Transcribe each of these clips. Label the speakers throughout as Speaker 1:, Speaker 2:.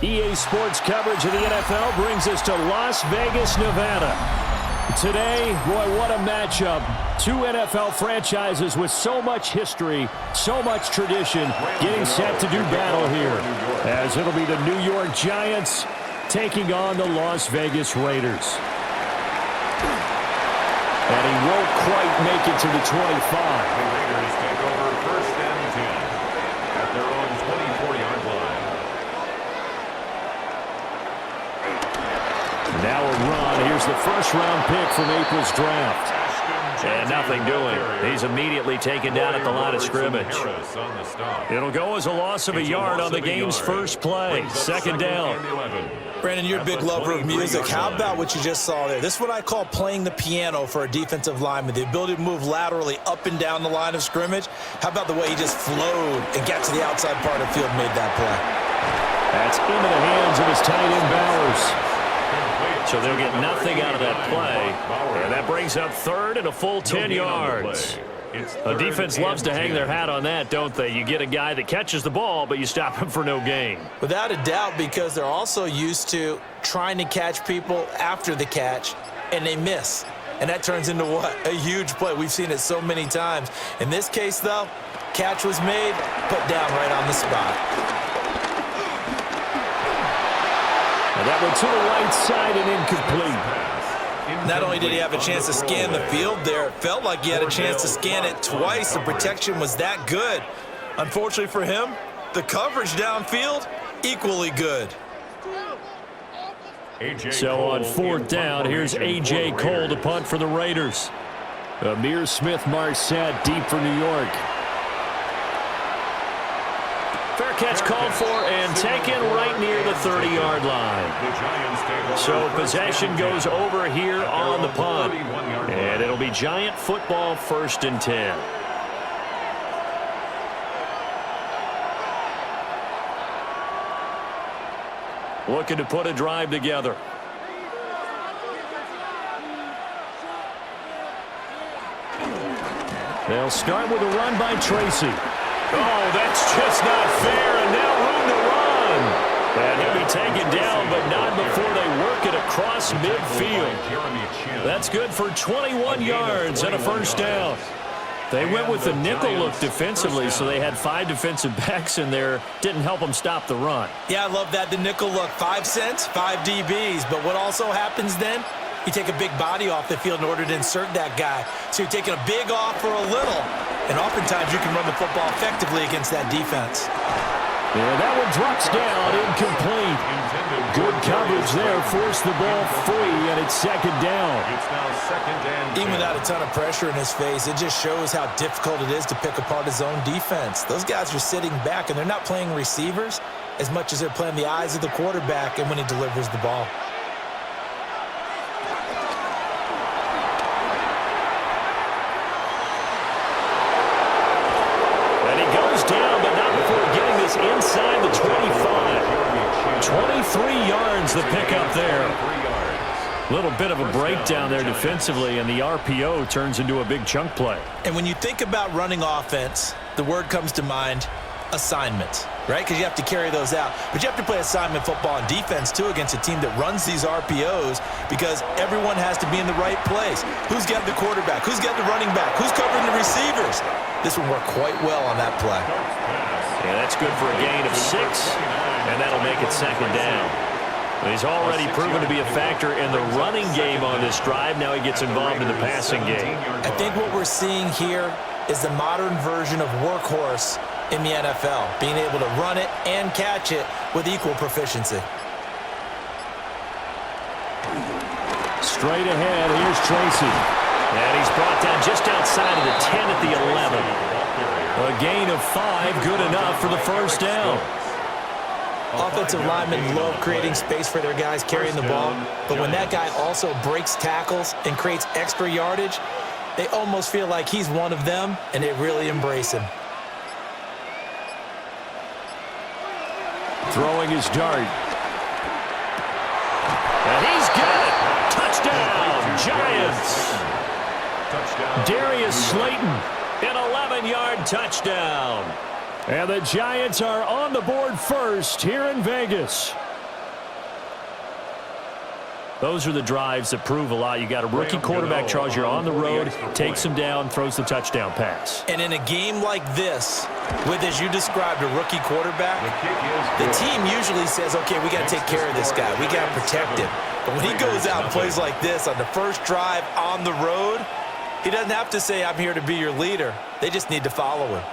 Speaker 1: EA Sports coverage of the NFL brings us to Las Vegas, Nevada. Today, boy, what a matchup. Two NFL franchises with so much history, so much tradition, getting set to do battle here. As it'll be the New York Giants taking on the Las Vegas Raiders. And he won't quite make it to the 25.
Speaker 2: The Raiders take over first and 10 at their own 24-yard line.
Speaker 1: Now a run. Here's the first-round pick from April's draft.
Speaker 3: And nothing doing. He's immediately taken down at the line of scrimmage.
Speaker 1: It'll go as a loss of a yard on the game's first play. Second down.
Speaker 4: Brandon, you're a big lover of music. How about what you just saw there? This is what I call playing the piano for a defensive lineman. The ability to move laterally up and down the line of scrimmage. How about the way he just flowed and got to the outside part of the field and made that play?
Speaker 1: That's into the hands of his tight end Bowers.
Speaker 3: So they'll get nothing out of that play. And that brings up third and a full 10 yards. A defense loves to hang their hat on that, don't they? You get a guy that catches the ball, but you stop him for no gain.
Speaker 4: Without a doubt, because they're also used to trying to catch people after the catch, and they miss. And that turns into what? A huge play. We've seen it so many times. In this case, though, catch was made, put down right on the spot.
Speaker 1: And that went to the right side and incomplete.
Speaker 4: Not only did he have a chance to scan the field there, it felt like he had a chance to scan it twice. The protection was that good. Unfortunately for him, the coverage downfield, equally good.
Speaker 1: So on fourth down, here's A.J. Cole to punt for the Raiders. Amir Smith-Marset deep for New York.
Speaker 3: Fair catch called for and taken right near the 30-yard line. So possession goes over here on the punt. And it'll be Giant football, first and 10.
Speaker 1: Looking to put a drive together. They'll start with a run by Tracy. Oh, that's just not fair, and now room to run. And he'll be taken down, but not before they work it across midfield. That's good for 21 yards and a first down. They went with the nickel look defensively, so they had 5 defensive backs in there. Didn't help them stop the run.
Speaker 4: Yeah, I love that, the nickel look. 5 cents, 5 DBs. But what also happens then, you take a big body off the field in order to insert that guy. So you're taking a big off for a little. And oftentimes you can run the football effectively against that defense.
Speaker 1: Yeah, that one drops down, incomplete. Good coverage there, forced the ball free, and it's second down.
Speaker 4: Even without a ton of pressure in his face, it just shows how difficult it is to pick apart his own defense. Those guys are sitting back, and they're not playing receivers as much as they're playing the eyes of the quarterback and when he delivers the ball.
Speaker 1: Inside the 25. 23 yards the pickup there. Little bit of a breakdown there defensively, and the RPO turns into a big chunk play.
Speaker 4: And when you think about running offense, the word comes to mind, assignments, right? Because you have to carry those out. But you have to play assignment football on defense, too, against a team that runs these RPOs because everyone has to be in the right place. Who's got the quarterback? Who's got the running back? Who's covering the receivers? This will work quite well on that play.
Speaker 3: Yeah, that's good for a gain of 6, and that'll make it second down. He's already proven to be a factor in the running game on this drive. Now he gets involved in the passing game.
Speaker 4: I think what we're seeing here is the modern version of workhorse in the NFL, being able to run it and catch it with equal proficiency.
Speaker 1: Straight ahead, here's Tracy.
Speaker 3: And he's brought down just outside of the 10 at the 11.
Speaker 1: A gain of 5, good enough for the first down.
Speaker 4: Offensive linemen love creating space for their guys carrying the ball, but when that guy also breaks tackles and creates extra yardage, they almost feel like he's one of them, and they really embrace him.
Speaker 1: Throwing his dart. And he's got it. Touchdown, Giants. Darius Slayton, an 11-yard touchdown. And the Giants are on the board first here in Vegas.
Speaker 3: Those are the drives that prove a lot. You got a rookie quarterback, Charles. You're on the road, takes him down, throws the touchdown pass.
Speaker 4: And in a game like this, with, as you described, a rookie quarterback, the team usually says, okay, we got to take care of this guy. We got to protect him. But when he goes out and plays like this on the first drive on the road, he doesn't have to say, I'm here to be your leader. They just need to follow him.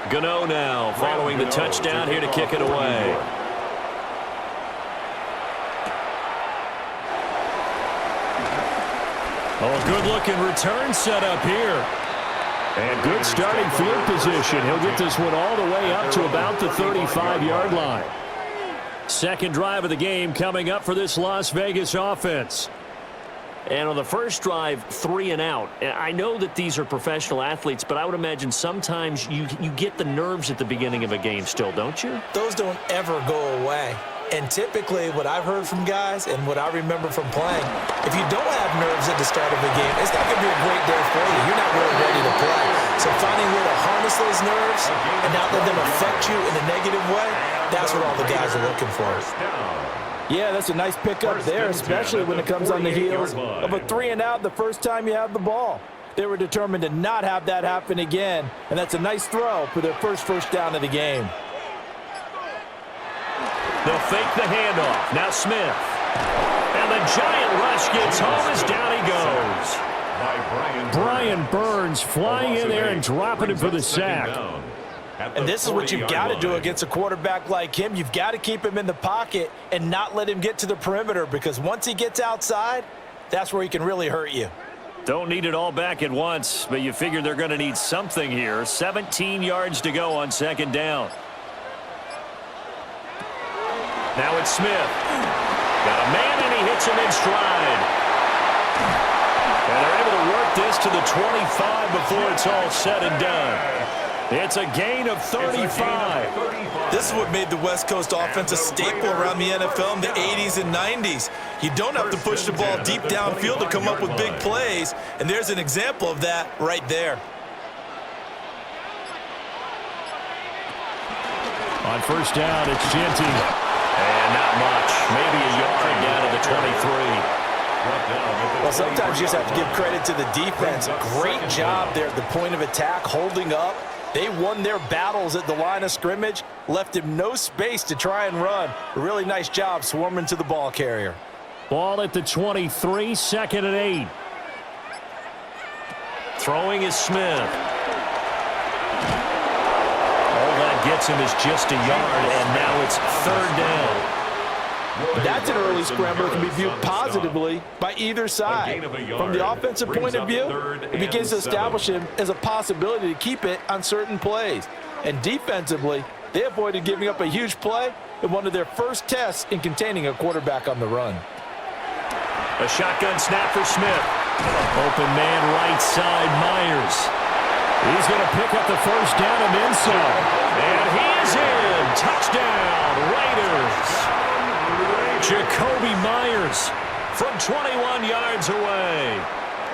Speaker 3: Gano now following the touchdown here to kick it away. Oh, good-looking return set up here. And good starting field position. He'll get this one all the way up to about the 35-yard line. Second drive of the game coming up for this Las Vegas offense. And on the first drive, 3 and out. I know that these are professional athletes, but I would imagine sometimes you get the nerves at the beginning of a game still, don't you?
Speaker 4: Those don't ever go away. And typically what I've heard from guys and what I remember from playing, if you don't have nerves at the start of a game, it's not going to be a great day for you. You're not really ready to play. So finding a way to harness those nerves and not let them affect you in a negative way, that's what all the guys are looking for.
Speaker 5: Yeah, that's a nice pickup there, especially when it comes on the heels of a 3 and out the first time you have the ball. They were determined to not have that happen again, and that's a nice throw for their first down of the game.
Speaker 3: They'll fake the handoff. Now Smith. And the giant rush gets home as down he goes. Brian Burns flying in there and dropping him for the sack.
Speaker 4: And this is what you've got to do against a quarterback like him. You've got to keep him in the pocket and not let him get to the perimeter, because once he gets outside, that's where he can really hurt you.
Speaker 3: Don't need it all back at once, but you figure they're going to need something here. 17 yards to go on second down. Now it's Smith. Got a man, and he hits him in stride. And they're able to work this to the 25 before it's all said and done. It's a gain of 35.
Speaker 4: This is what made the West Coast offense a staple around the NFL in the 80s and 90s. You don't have to push the ball deep downfield to come up with big plays, and there's an example of that right there.
Speaker 3: On first down, it's Genty. And not much. Maybe a yard down to the 23.
Speaker 4: Well, sometimes you just have to give credit to the defense. Great job there at the point of attack, holding up. They won their battles at the line of scrimmage, left him no space to try and run. A really nice job swarming to the ball carrier.
Speaker 3: Ball at the 23, second and 8. Throwing is Smith. All that gets him is just a yard, and now it's third down.
Speaker 5: That's an early scramble that can be viewed positively by either side. From the offensive point of view, it begins to establish him as a possibility to keep it on certain plays. And defensively, they avoided giving up a huge play in one of their first tests in containing a quarterback on the run.
Speaker 3: A shotgun snap for Smith. Open man right side, Myers. He's going to pick up the first down and then some. And he is in. Touchdown, Raiders. Jacoby Myers from 21 yards away.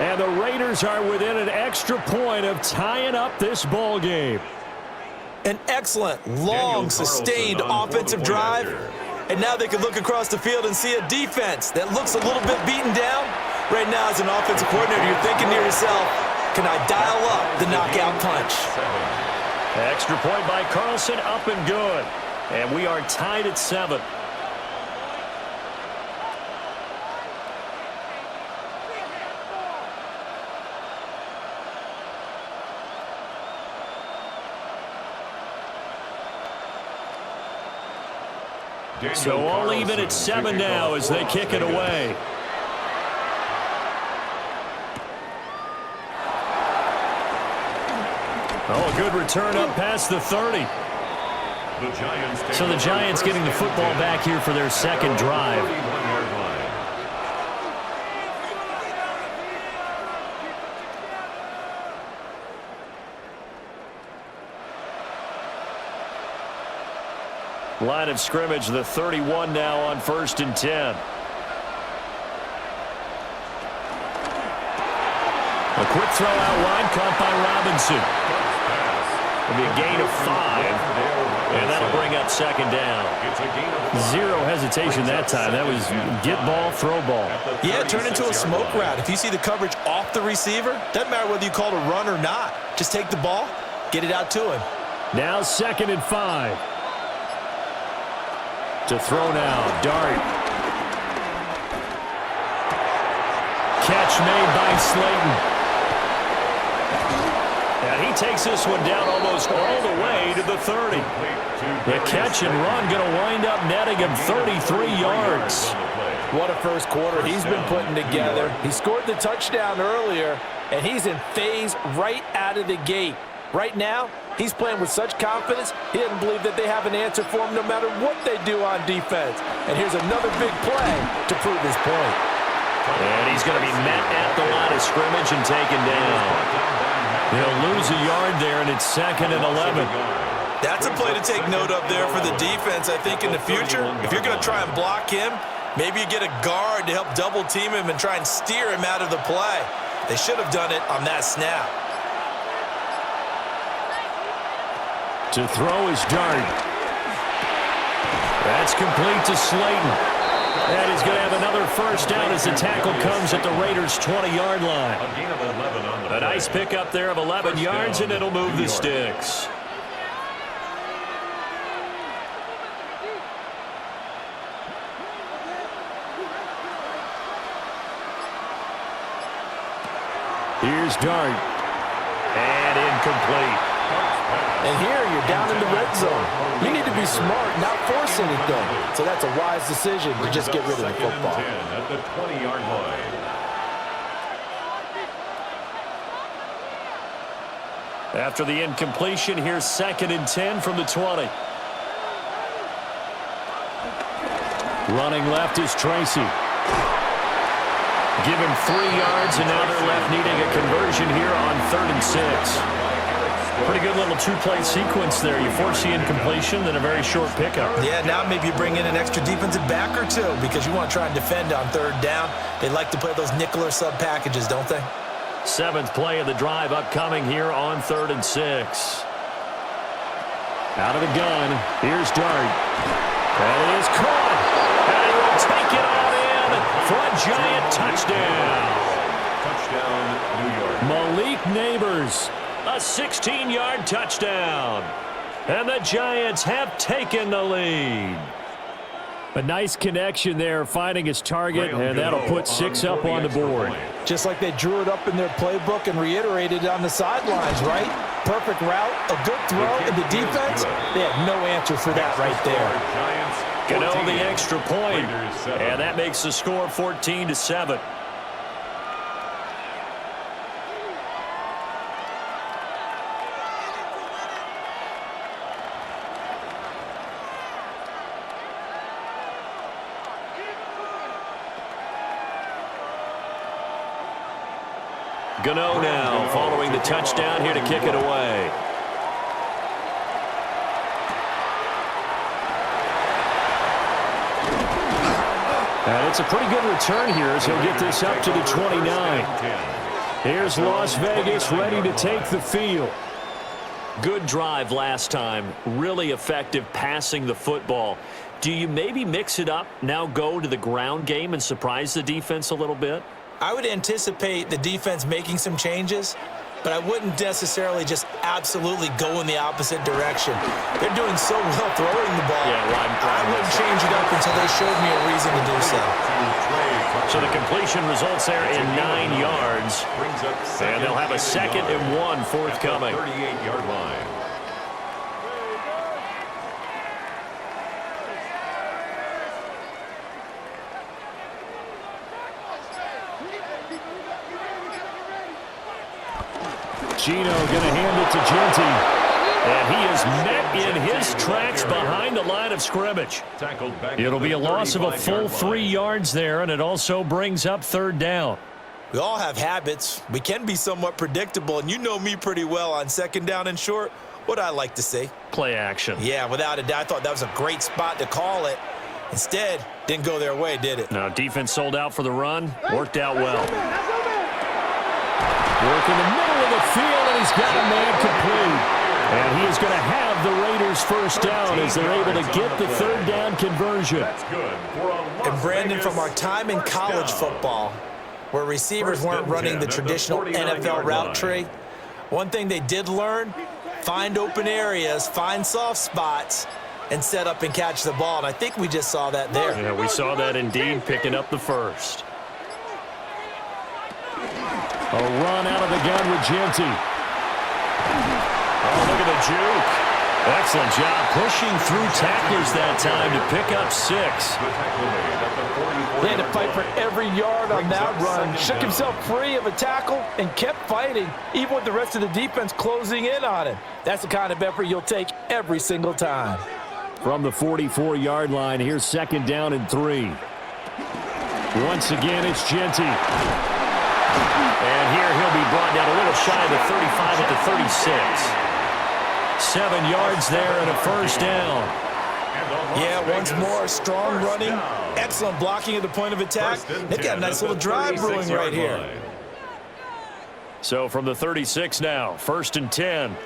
Speaker 3: And the Raiders are within an extra point of tying up this ball game.
Speaker 4: An excellent, long, sustained offensive drive. And now they can look across the field and see a defense that looks a little bit beaten down. Right now, as an offensive coordinator, you're thinking to yourself, can I dial up the knockout punch?
Speaker 3: Extra point by Carlson, up and good. And we are tied at 7. So all even at 7 now as they kick it away. Oh, a good return up past the 30. So the Giants getting the football back here for their second drive. Line of scrimmage, the 31 now on 1st and 10. quick throw out wide, caught by Robinson. It'll be a gain of 5, and that'll bring up second down. Zero hesitation that time. That was get ball, throw ball.
Speaker 4: Yeah, turn into a smoke route. If you see the coverage off the receiver, doesn't matter whether you call it a run or not. Just take the ball, get it out to him.
Speaker 3: Now 2nd and 5. To throw now, Dart. Catch made by Slayton. And he takes this one down almost all the way to the 30. The catch and run going to wind up netting him 33 yards.
Speaker 5: What a first quarter he's been putting together. He scored the touchdown earlier, and he's in phase right out of the gate. Right now, he's playing with such confidence, he doesn't believe that they have an answer for him no matter what they do on defense. And here's another big play to prove his point.
Speaker 3: And he's going to be met at the line of scrimmage and taken down. He'll lose a yard there, and it's 2nd and 11.
Speaker 4: That's a play to take note of there for the defense, I think, in the future. If you're going to try and block him, maybe you get a guard to help double-team him and try and steer him out of the play. They should have done it on that snap.
Speaker 3: To throw is Dart. That's complete to Slayton. And he's going to have another first down as the tackle comes at the Raiders' 20-yard line. A nice pickup there of 11 yards, and it'll move the sticks. Here's Dart. And incomplete.
Speaker 5: And here you're down in the red zone. You need to be smart, not force anything. So that's a wise decision to just get rid of the football.
Speaker 2: At the 20-yard line.
Speaker 3: After the incompletion, here's 2nd and 10 from the 20. Running left is Tracy. Give him 3 yards, and now they're left needing a conversion here on 3rd and 6. Pretty good little two-play sequence there. You force the incompletion, then a very short pickup.
Speaker 4: Yeah, now maybe you bring in an extra defensive back or two because you want to try and defend on 3rd down. They like to play those nickel or sub packages, don't they?
Speaker 3: 7th play of the drive upcoming here on 3rd and 6. Out of the gun, here's Dart. That is caught. And he will take it out in for a giant touchdown.
Speaker 2: Touchdown, New York.
Speaker 3: Malik Neighbors. A 16-yard touchdown. And the Giants have taken the lead. A nice connection there, finding his target, and that'll put 6 up on the board.
Speaker 5: Just like they drew it up in their playbook and reiterated it on the sidelines, right? Perfect route, a good throw, and the defense, they had no answer for that right there.
Speaker 3: Gano the extra point, and that makes the score 14-7. Gano now following the touchdown here to kick it away. And it's a pretty good return here as he'll get this up to the 29. Here's Las Vegas ready to take the field. Good drive last time. Really effective passing the football. Do you maybe mix it up, now go to the ground game and surprise the defense a little bit?
Speaker 4: I would anticipate the defense making some changes, but I wouldn't necessarily just absolutely go in the opposite direction. They're doing so well throwing the ball.
Speaker 3: Yeah, well,
Speaker 4: I wouldn't change it up until they showed me a reason to do so.
Speaker 3: So the completion results there in 9 yards. And they'll have a 2nd and 1 forthcoming.
Speaker 2: 38-yard line.
Speaker 3: Gino going to hand it to Genty. And he is met in his tracks behind the line of scrimmage. It'll be a loss of a full 3 yards there, and it also brings up 3rd down.
Speaker 4: We all have habits. We can be somewhat predictable, and you know me pretty well on 2nd down and short. What I like to see.
Speaker 3: Play action.
Speaker 4: Yeah, without a doubt. I thought that was a great spot to call it. Instead, didn't go their way, did it?
Speaker 3: Now, defense sold out for the run. Worked out well. Working the middle of the field, and he's got a man complete. And he is going to have the Raiders first down as they're able to get the third down conversion.
Speaker 2: That's good for a
Speaker 4: And Brandon, from our time in college football, where receivers weren't running the traditional NFL route tree, one thing they did learn, find open areas, find soft spots, and set up and catch the ball. And I think we just saw that there.
Speaker 3: Yeah, we saw that indeed, picking up the first. A run out of the gun with Genty. Oh, look at the juke. Excellent job pushing through tacklers that time to pick up 6.
Speaker 5: He had to fight for every yard on that run. Shook himself free of a tackle and kept fighting, even with the rest of the defense closing in on him. That's the kind of effort you'll take every single time.
Speaker 3: From the 44-yard line, here's second down and 3. Once again, it's Genty. And here he'll be brought down a little shy of the 35 at the 36. 7 yards there and a first down.
Speaker 4: Yeah, once more, strong running, excellent blocking at the point of attack. They've got a nice little drive brewing right here.
Speaker 3: So from the 36 now, first and 10.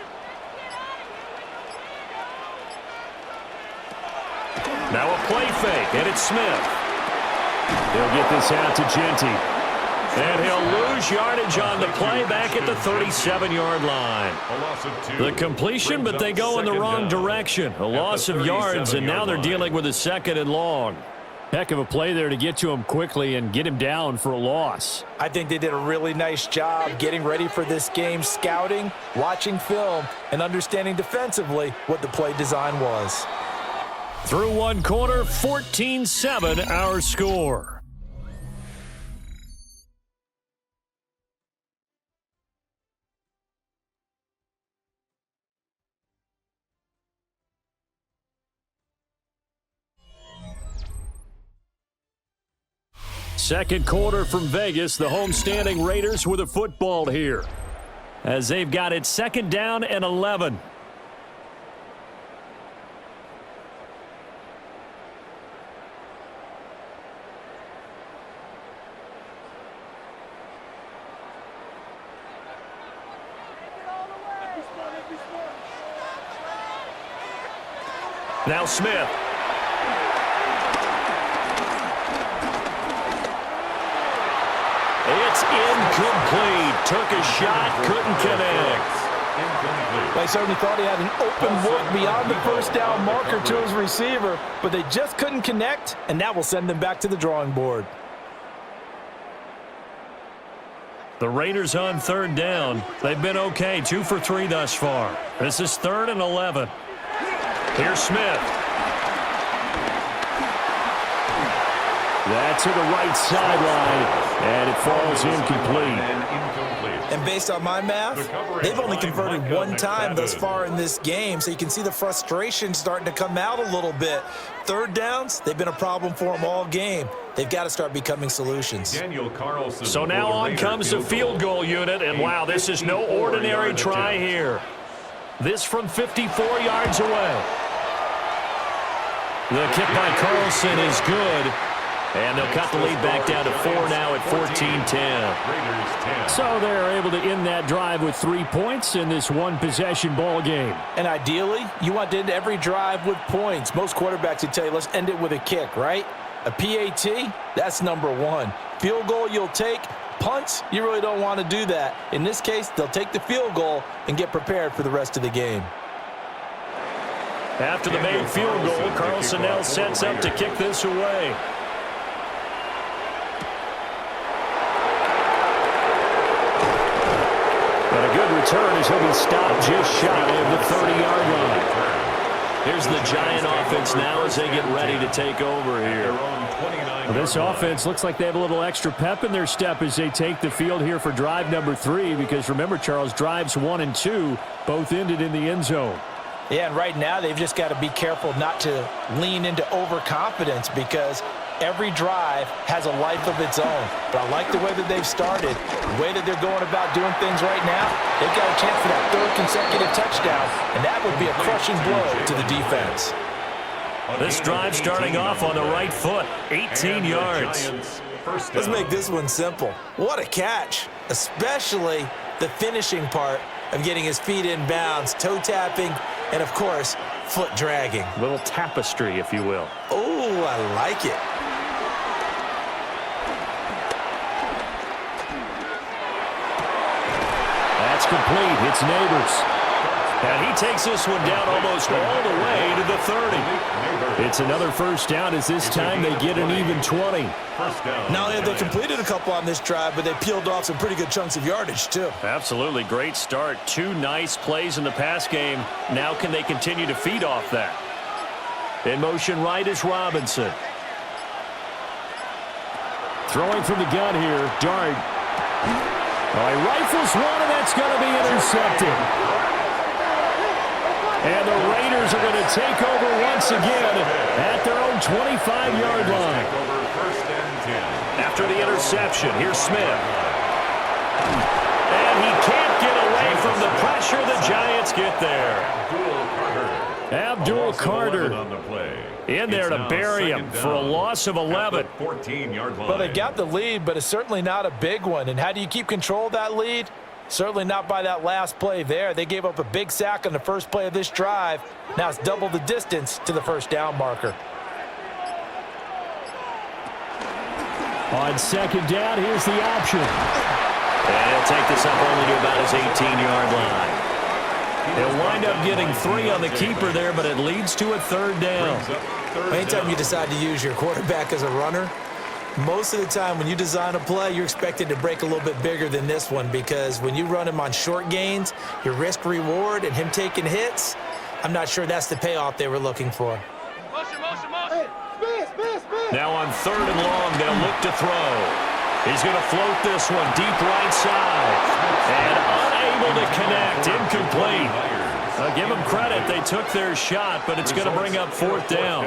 Speaker 3: Now a play fake, and it's Smith. He'll get this out to Genty. And he'll lose yardage on the play back at the 37-yard line. The completion, but they go in the wrong direction. A loss of yards, and now they're dealing with a second and long. Heck of a play there to get to him quickly and get him down for a loss.
Speaker 5: I think they did a really nice job getting ready for this game, scouting, watching film, and understanding defensively what the play design was.
Speaker 3: Through one quarter, 14-7 our score. Second quarter from Vegas, the homestanding Raiders with a football here, as they've got it second down and 11. Now Smith. It's incomplete. Took a shot, couldn't connect.
Speaker 5: They certainly thought he had an open look beyond the first down marker to his receiver, but they just couldn't connect, and that will send them back to the drawing board.
Speaker 3: The Raiders on third down. They've been okay, 2 for 3 thus far. This is 3rd and 11. Here's Smith. That's to the right sideline, and it falls incomplete.
Speaker 4: And based on my math, they've only converted one time thus far in this game, so you can see the frustration starting to come out a little bit. Third downs, they've been a problem for them all game. They've got to start becoming solutions.
Speaker 2: Carlson.
Speaker 3: So now on comes the field goal unit, and wow, this is no ordinary try here. This from 54 yards away. The kick by Carlson is good. And they'll cut the lead back down to 4 now at 14-10. So they're able to end that drive with 3 points in this one-possession ball game.
Speaker 5: And ideally, you want to end every drive with points. Most quarterbacks would tell you, let's end it with a kick, right? A PAT, that's number 1. Field goal you'll take. Punts, you really don't want to do that. In this case, they'll take the field goal and get prepared for the rest of the game.
Speaker 3: After the made field goal, Carlson now sets up to kick this away. And a good return as he'll be stopped just shy of the 30-yard line. Here's the Giant offense now as they get ready to take over here. Well, this offense looks like they have a little extra pep in their step as they take the field here for drive number 3, because remember, Charles, drives 1 and 2 both ended in the end zone.
Speaker 5: Yeah, and right now they've just got to be careful not to lean into overconfidence, because every drive has a life of its own. But I like the way that they've started, the way that they're going about doing things right now. They've got a chance for that 3rd consecutive touchdown, and that would be a crushing blow to the defense.
Speaker 3: This drive starting off on the right foot, 18 yards.
Speaker 4: Let's make this one simple. What a catch, especially the finishing part of getting his feet in bounds, toe tapping, and of course, foot dragging.
Speaker 3: A little tapestry, if you will.
Speaker 4: Oh, I like it.
Speaker 3: That's complete. It's Neighbors. And he takes this one down almost all the way to the 30. It's another first down as this time they get an even 20.
Speaker 4: Not only have they completed a couple on this drive, but they peeled off some pretty good chunks of yardage, too.
Speaker 3: Absolutely. Great start. 2 nice plays in the pass game. Now can they continue to feed off that? In motion right is Robinson. Throwing from the gun here, Dart. He rifles one, and that's going to be intercepted. And the Raiders are going to take over once again at their own 25-yard line. After the interception, here's Smith. And he can't get away from the pressure. The Giants get there. Abdul Carter in there to bury him for a loss of 11.
Speaker 5: Well, they got the lead, but it's certainly not a big one. And how do you keep control of that lead? Certainly not by that last play there. They gave up a big sack on the first play of this drive. Now it's double the distance to the first down marker.
Speaker 3: On second down, here's the option. And he'll take this up only to about his 18-yard line. They'll wind up getting 3 on the keeper there, but it leads to a third down.
Speaker 4: Anytime you decide to use your quarterback as a runner, most of the time when you design a play, you're expected to break a little bit bigger than this one, because when you run him on short gains, your risk-reward and him taking hits, I'm not sure that's the payoff they were looking for.
Speaker 3: Now on 3rd and long, they'll look to throw. He's going to float this one deep right side. And unable to connect, incomplete. I'll give them credit. They took their shot, but it's going to bring up 4th down.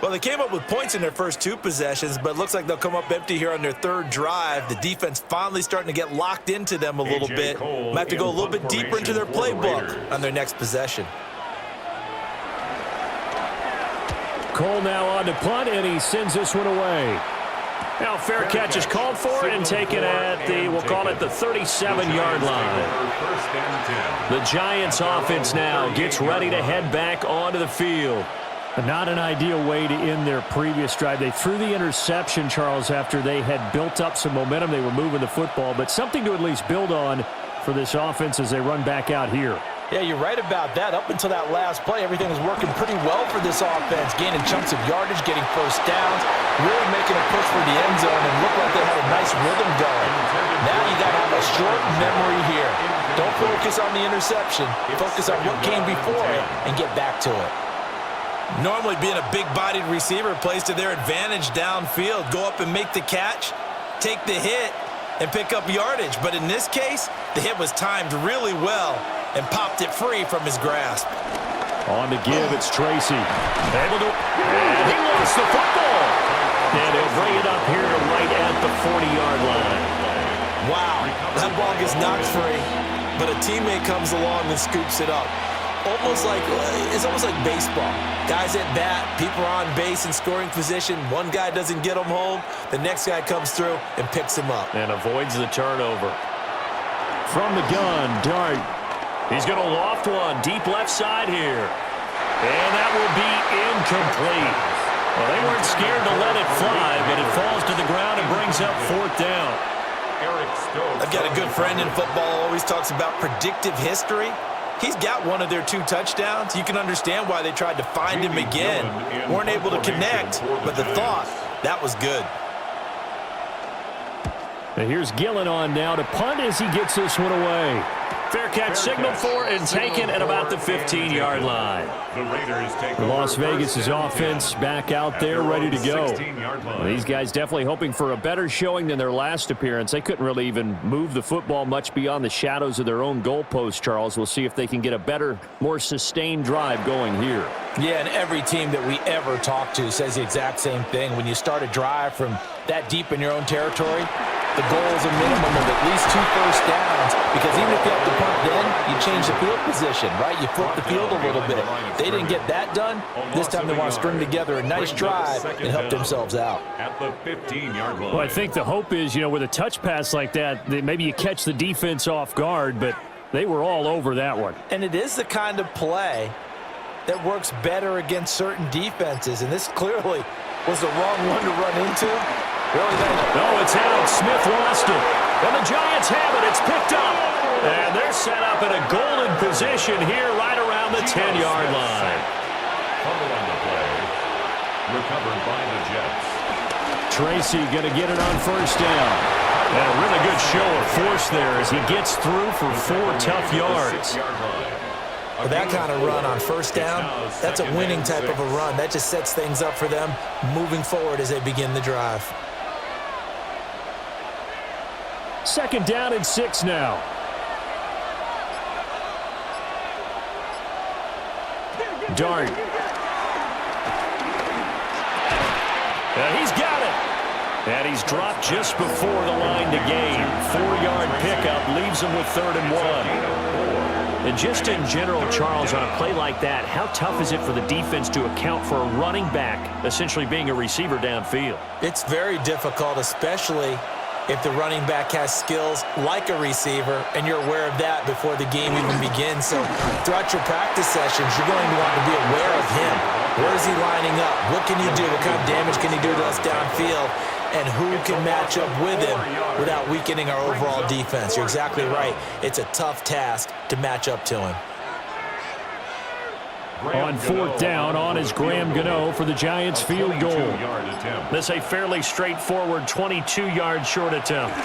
Speaker 4: Well, they came up with points in their first 2 possessions, but it looks like they'll come up empty here on their 3rd drive. The defense finally starting to get locked into them a little bit. Might have to go a little bit deeper into their playbook on their next possession.
Speaker 3: Cole now on to punt, and he sends this one away. Now fair catch is called for and taken at the, we'll call it the 37-yard line. The Giants offense now gets ready to head back onto the field. Not an ideal way to end their previous drive. They threw the interception, Charles, after they had built up some momentum. They were moving the football, but something to at least build on for this offense as they run back out here.
Speaker 5: Yeah, you're right about that. Up until that last play, everything was working pretty well for this offense, gaining chunks of yardage, getting first downs, really making a push for the end zone, and looked like they had a nice rhythm going. Now you got to have a short memory here. Don't focus on the interception. Focus on what came before it and get back to it.
Speaker 4: Normally being a big-bodied receiver plays to their advantage downfield. Go up and make the catch, take the hit, and pick up yardage. But in this case, the hit was timed really well and popped it free from his grasp.
Speaker 3: On the give, it's Tracy. Able to, and he lost the football. And he'll bring it up here to right at the 40-yard line.
Speaker 4: Wow, that ball gets knocked free, but a teammate comes along and scoops it up. It's almost like baseball. Guys at bat, people are on base in scoring position. One guy doesn't get them home. The next guy comes through and picks him up.
Speaker 3: And avoids the turnover. From the gun, Dart. He's going to loft one deep left side here. And that will be incomplete. Well, they weren't scared to let it fly, but it falls to the ground and brings up 4th down.
Speaker 4: I've got a good friend in football, always talks about predictive history. He's got one of their 2 touchdowns. You can understand why they tried to find him again. Weren't able to connect, but the thought, that was good.
Speaker 3: And here's Gillen on now to punt as he gets this one away. Fair catch signaled for and taken at about the 15-yard line. Las Vegas' offense back out there ready to go. Well, these guys definitely hoping for a better showing than their last appearance. They couldn't really even move the football much beyond the shadows of their own goalpost, Charles. We'll see if they can get a better, more sustained drive going here.
Speaker 5: Yeah, and every team that we ever talk to says the exact same thing. When you start a drive from that deep in your own territory,
Speaker 4: The goal is a minimum of at least 2 first downs, because even if you have to punt then, you change the field position, right? You flip the field a little bit. They didn't get that done. This time they want to string together a nice drive and help themselves out.
Speaker 2: At the 15-yard line.
Speaker 3: Well, I think the hope is, with a touch pass like that maybe you catch the defense off guard, but they were all over that one.
Speaker 4: And it is the kind of play that works better against certain defenses, and this clearly was the wrong one to run into. Really nice.
Speaker 3: No, it's out. Smith lost it. And the Giants have it. It's picked up. And they're set up in a golden position here right around the 10-yard line.
Speaker 2: Fumble on the play. Recovered by the Jets.
Speaker 3: Tracy going to get it on first down. And a really good show of force there as he gets through for 4 tough yards.
Speaker 4: With that kind of run on first down, that's a winning type of a run. That just sets things up for them moving forward as they begin the drive.
Speaker 3: 2nd down and 6 now. Dart. He's got it. And he's dropped just before the line to gain. 4-yard pickup leaves him with 3rd and 1. And just in general, Charles, on a play like that, how tough is it for the defense to account for a running back essentially being a receiver downfield?
Speaker 4: It's very difficult, especially if the running back has skills like a receiver, and you're aware of that before the game even begins. So throughout your practice sessions, you're going to want to be aware of him. Where is he lining up? What can he do? What kind of damage can he do to us downfield? And who can match up with him without weakening our overall defense? You're exactly right. It's a tough task to match up to him.
Speaker 3: On 4th down, on is Graham Gano for the Giants field goal. This a fairly straightforward 22-yard short attempt.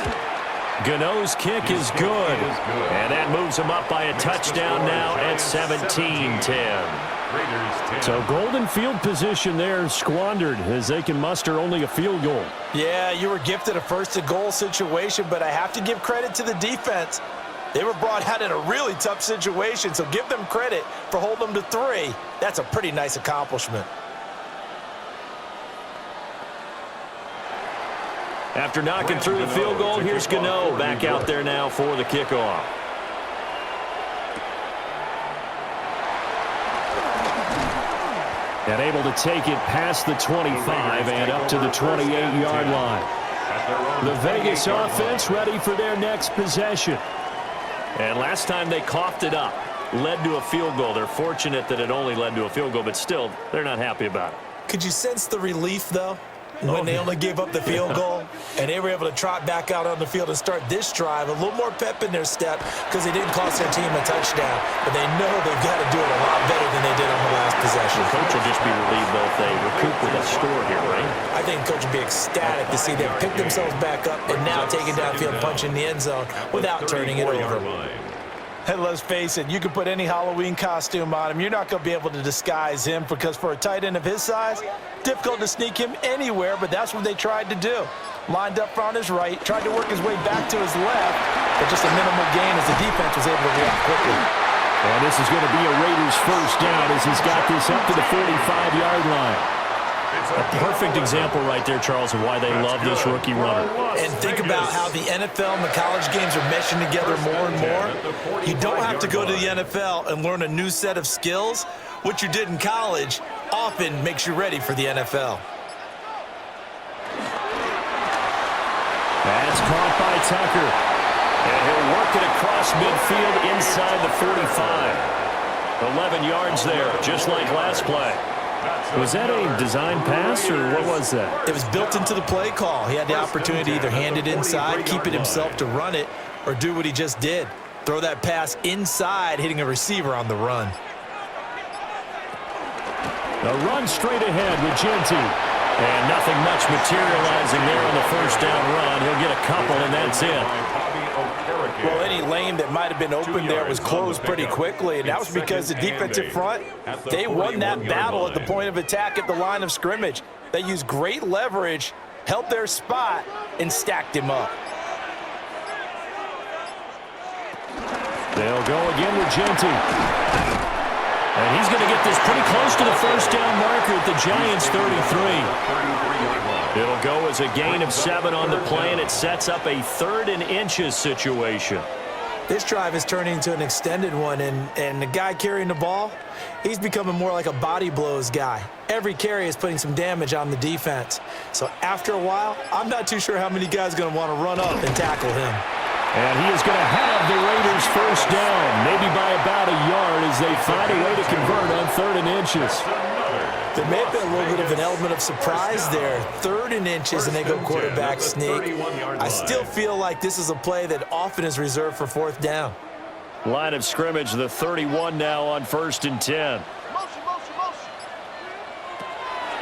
Speaker 3: Gano's kick is good. And that moves him up by a touchdown now at 17-10. So golden field position there squandered as they can muster only a field goal.
Speaker 4: Yeah, you were gifted a 1st and goal situation, but I have to give credit to the defense. They were brought out in a really tough situation, so give them credit for holding them to 3. That's a pretty nice accomplishment.
Speaker 3: After knocking through the field goal, here's Gano back out there now for the kickoff. And able to take it past the 25 and up to the 28-yard line. The Vegas offense ready for their next possession. And last time they coughed it up, led to a field goal. They're fortunate that it only led to a field goal, but still, they're not happy about it.
Speaker 4: Could you sense the relief, though, when they only gave up the field goal and they were able to trot back out on the field and start this drive? A little more pep in their step because they didn't cost their team a touchdown, but they know they've got to do it a lot better than they did on the last possession.
Speaker 3: The coach will just be relieved, though, if they recoup with a score here, right?
Speaker 4: I think the coach will be ecstatic to see them pick themselves back up and now taking downfield, punching the end zone without turning it over. And let's face it, you can put any Halloween costume on him. You're not going to be able to disguise him because for a tight end of his size, difficult to sneak him anywhere, but that's what they tried to do. Lined up on his right, tried to work his way back to his left, but just a minimal gain as the defense was able to react quickly.
Speaker 3: And this is going to be a Raiders 1st down as he's got this up to the 45-yard line. A perfect example right there, Charles, of why they love this rookie runner.
Speaker 4: And think about how the NFL and the college games are meshing together more and more. You don't have to go to the NFL and learn a new set of skills. What you did in college often makes you ready for the NFL.
Speaker 3: That's caught by Tucker. And he'll work it across midfield inside the 45. 11 yards there, just like last play. Was that a design pass, or what was that?
Speaker 4: It was built into the play call. He had the opportunity to either hand it inside, keep it himself to run it, or do what he just did. Throw that pass inside, hitting a receiver on the run.
Speaker 3: A run straight ahead with Genty. And nothing much materializing there on the 1st down run. He'll get a couple, and that's it.
Speaker 4: Well, any lane that might have been open there was closed pretty quickly, and that was because the defensive front, they won that battle at the point of attack at the line of scrimmage. They used great leverage, held their spot, and stacked him up.
Speaker 3: They'll go again with Genty. And he's going to get this pretty close to the 1st down marker at the Giants' 33. It'll go as a gain of 7 on the play, and it sets up a 3rd and inches situation.
Speaker 4: This drive is turning into an extended one, and the guy carrying the ball, he's becoming more like a body blows guy. Every carry is putting some damage on the defense. So after a while, I'm not too sure how many guys are going to want to run up and tackle him.
Speaker 3: And he is going to have the Raiders first down, maybe by about a yard as they find a way to convert on 3rd and inches.
Speaker 4: There may have been a little bit of an element of surprise there. 3rd and inches, and they go quarterback sneak. I still feel like this is a play that often is reserved for 4th down.
Speaker 3: Line of scrimmage, the 31 now on 1st and 10.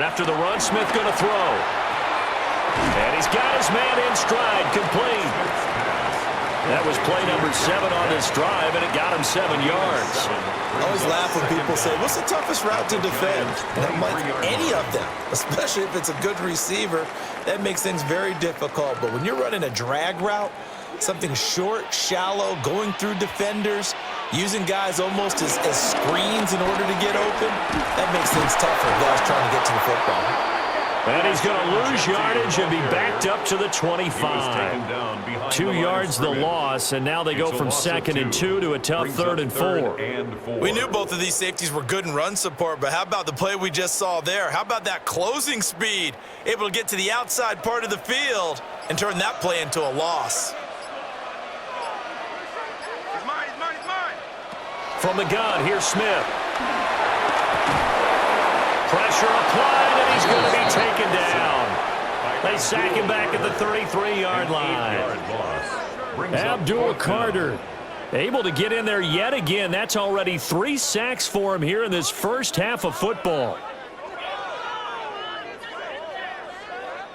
Speaker 3: After the run, Smith going to throw. And he's got his man in stride, complete. That was play number 7 on this drive, and it got him 7 yards.
Speaker 4: I always laugh when people say, what's the toughest route to defend? And I'm like, any of them, especially if it's a good receiver. That makes things very difficult. But when you're running a drag route, something short, shallow, going through defenders, using guys almost as screens in order to get open, that makes things tougher for guys trying to get to the football.
Speaker 3: And he's going to lose yardage and be backed up to the 25. 2 yards the loss, and now they go from 2nd and 2 to a tough 3rd and 4.
Speaker 4: We knew both of these safeties were good in run support, but how about the play we just saw there? How about that closing speed? Able to get to the outside part of the field and turn that play into a loss.
Speaker 6: He's mine.
Speaker 3: From the gun, here's Smith. Pressure applied, and he's going to be taken down. They sack him back at the 33-yard line. Abdul Carter able to get in there yet again. That's already 3 sacks for him here in this first half of football.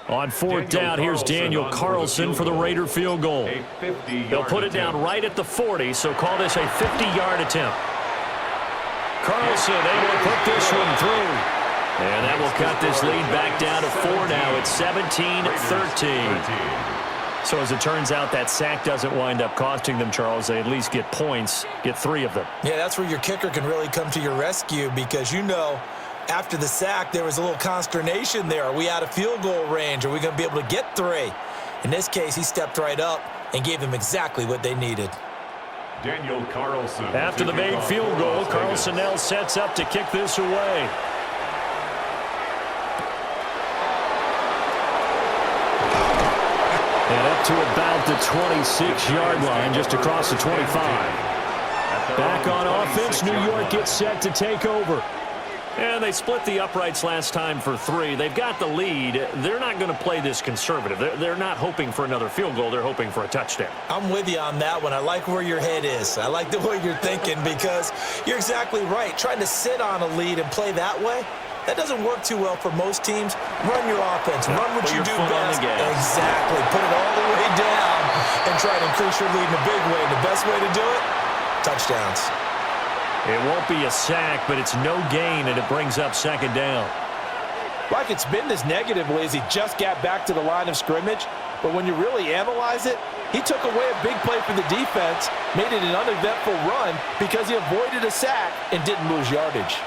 Speaker 3: On 4th down, here's Daniel Carlson for the Raider field goal. They'll put it down right at the 40, so call this a 50-yard attempt. Carlson able to put this one through. And that will cut this lead back down to 4 now. It's 17-13. So as it turns out, that sack doesn't wind up costing them, Charles. They at least get points, get 3 of them.
Speaker 4: Yeah, that's where your kicker can really come to your rescue because, you know, after the sack, there was a little consternation there. Are we out of field goal range? Are we going to be able to get 3? In this case, he stepped right up and gave them exactly what they needed.
Speaker 2: Daniel Carlson.
Speaker 3: After the made field goal, Carlson now sets up to kick this away. And up to about the 26-yard line, just across the 25. Back on offense, New York gets set to take over. And they split the uprights last time for 3. They've got the lead. They're not going to play this conservative. They're not hoping for another field goal. They're hoping for a touchdown.
Speaker 4: I'm with you on that one. I like where your head is. I like the way you're thinking because you're exactly right. Trying to sit on a lead and play that way, that doesn't work too well for most teams. Run your offense. Run what you do best. Exactly. Put it all the way down and try to increase your lead in a big way. And the best way to do it, touchdowns.
Speaker 3: It won't be a sack, but it's no gain, and it brings up 2nd down.
Speaker 5: Like it's been this negatively as he just got back to the line of scrimmage. But when you really analyze it, he took away a big play for the defense, made it an uneventful run because he avoided a sack and didn't lose yardage.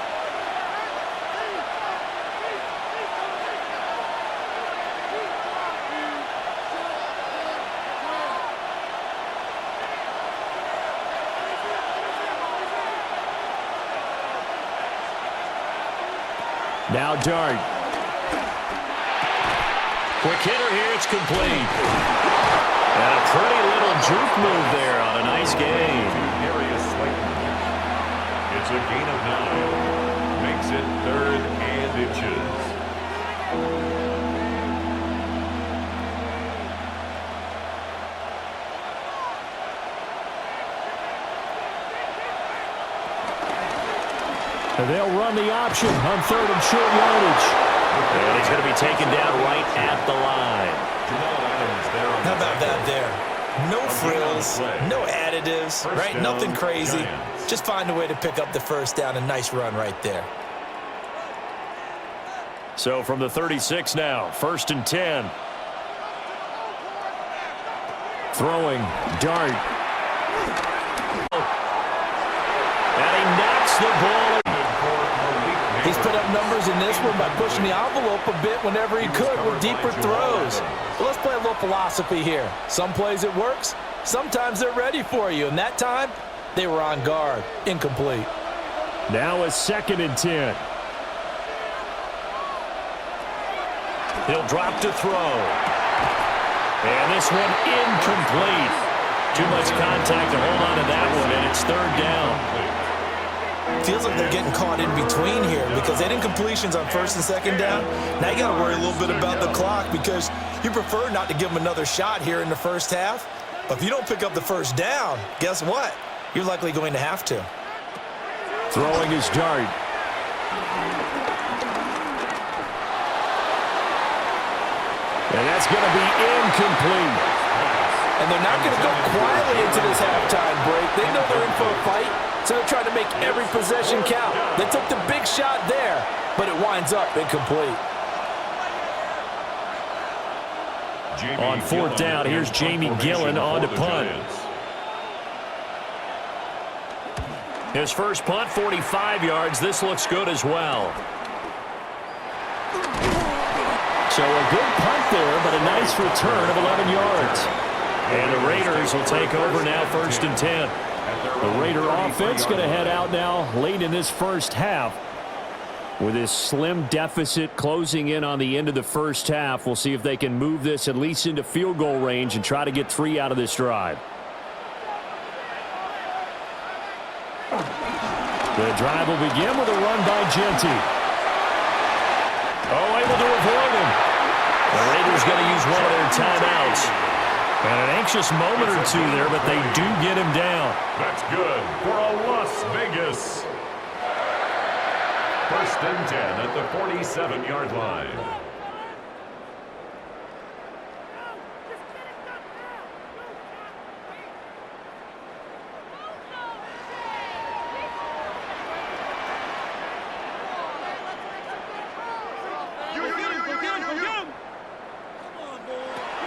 Speaker 3: Now Dart. Quick hitter here, it's complete. And a pretty little juke move there on a nice gain.
Speaker 2: It's a gain of 9. Makes it 3rd and inches.
Speaker 3: They'll run the option on 3rd and short yardage. And he's going to be taken down right at the line.
Speaker 4: How about that there? No frills, no additives, right? Nothing crazy. Just find a way to pick up the 1st down. A nice run right there.
Speaker 3: So from the 36 now, 1st and 10. Throwing, Dart. And he knocks the ball.
Speaker 5: He's put up numbers in this one by pushing the envelope a bit whenever he could with deeper throws. So let's play a little philosophy here. Some plays it works, sometimes they're ready for you, and that time they were on guard. Incomplete.
Speaker 3: Now a 2nd and 10. He'll drop to throw. And this one incomplete. Too much contact to hold on to that one, and it's 3rd down.
Speaker 4: Feels like they're getting caught in between here because they had incompletions on 1st and 2nd down. Now you got to worry a little bit about the clock because you prefer not to give them another shot here in the first half. But if you don't pick up the 1st down, guess what? You're likely going to have to.
Speaker 3: Throwing his dart. And that's going to be incomplete.
Speaker 5: And they're not going to go quietly into this halftime break. They know they're in for a fight, so they're trying to make every possession count. They took the big shot there, but it winds up incomplete.
Speaker 3: On 4th down, here's Jamie Gillen on to punt. His first punt, 45 yards. This looks good as well. So a good punt there, but a nice return of 11 yards. And the Raiders will take over now, 1st and 10. The Raider offense going to head out now late in this first half. With this slim deficit closing in on the end of the first half, we'll see if they can move this at least into field goal range and try to get 3 out of this drive. The drive will begin with a run by Genty. Oh, able to avoid him. The Raiders going to use one of their timeouts. And an anxious moment or two there, but they do get him down.
Speaker 2: That's good for a Las Vegas. 1st and 10 at the 47-yard line.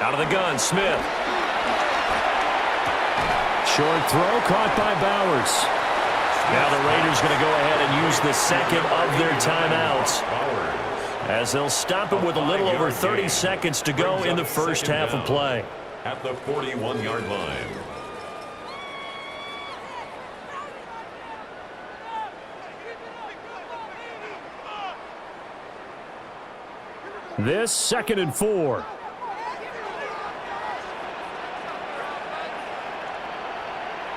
Speaker 3: Out of the gun, Smith. Short throw caught by Bowers. Now the Raiders going to go ahead and use the 2nd of their timeouts, as they'll stop it with a little over 30 seconds to go in the first half of play.
Speaker 2: At the 41-yard line.
Speaker 3: This 2nd and 4.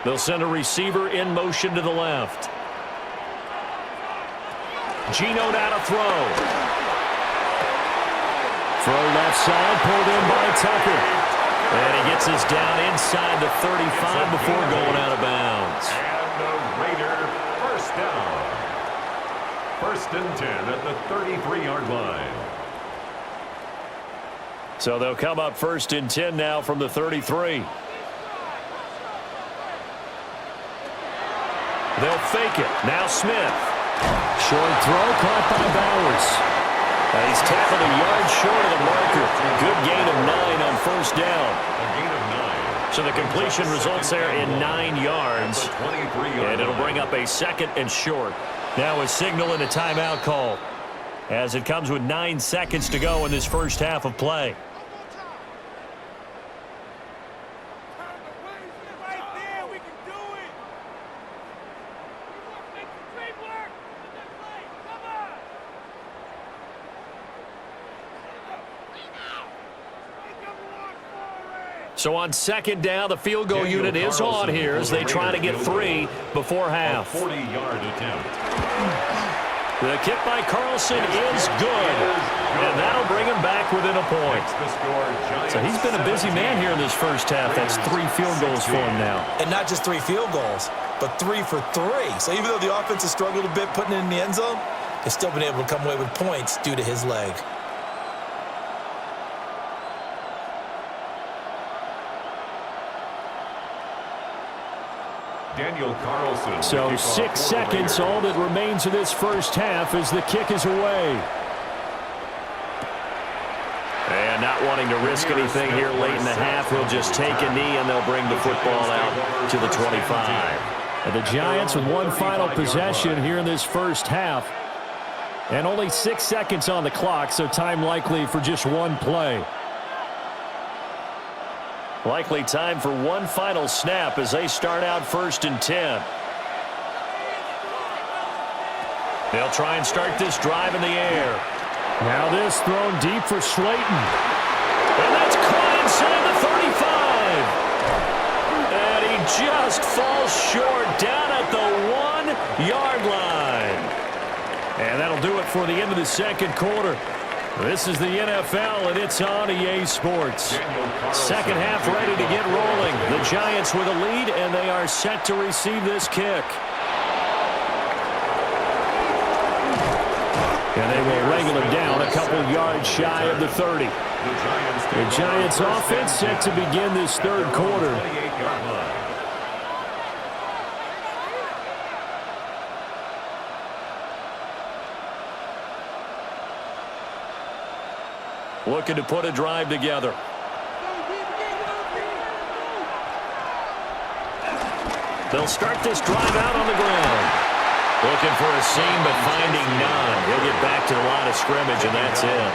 Speaker 3: They'll send a receiver in motion to the left. Geno now to throw. Throw left side, pulled in by Tucker. And he gets this down inside the 35 before going out of bounds.
Speaker 2: And the Raider 1st down. 1st and 10 at the 33-yard line.
Speaker 3: So they'll come up 1st and 10 now from the 33. They'll fake it. Now Smith. Short throw caught by Bowers. He's tackled a yard short of the marker. Good gain of 9 on 1st down.
Speaker 2: A gain of 9.
Speaker 3: So the completion results there in 9 yards. And it'll bring up a 2nd and short. Now a signal and a timeout call, as it comes with 9 seconds to go in this first half of play. So on 2nd down, the field goal unit is on here as they try to get 3 before half.
Speaker 2: 40-yard attempt.
Speaker 3: The kick by Carlson is good, and that'll bring him back within a point. So he's been a busy man here in this first half. That's 3 field goals for him now.
Speaker 4: And not just 3 field goals, but 3 for 3. So even though the offense has struggled a bit putting it in the end zone, they've still been able to come away with points due to his leg.
Speaker 2: Daniel Carlson.
Speaker 3: So 6 seconds, all that remains of this first half as the kick is away. And not wanting to risk anything here late in the half, he'll just take a knee and they'll bring the football out to the 25. And the Giants with one final possession here in this first half. And only 6 seconds on the clock, so time likely for just one play. Likely time for one final snap as they start out 1st and 10. They'll try and start this drive in the air. Now this thrown deep for Slayton. And that's caught inside the 35. And he just falls short down at the 1-yard line. And that'll do it for the end of the second quarter. This is the NFL, and it's on EA Sports. Second half ready to get rolling. The Giants with a lead, and they are set to receive this kick. And they will wrangle him down a couple yards shy of the 30. The Giants offense set to begin this third quarter. Looking to put a drive together. They'll start this drive out on the ground. Looking for a seam, but finding none. He'll get back to the line of scrimmage, and that's it.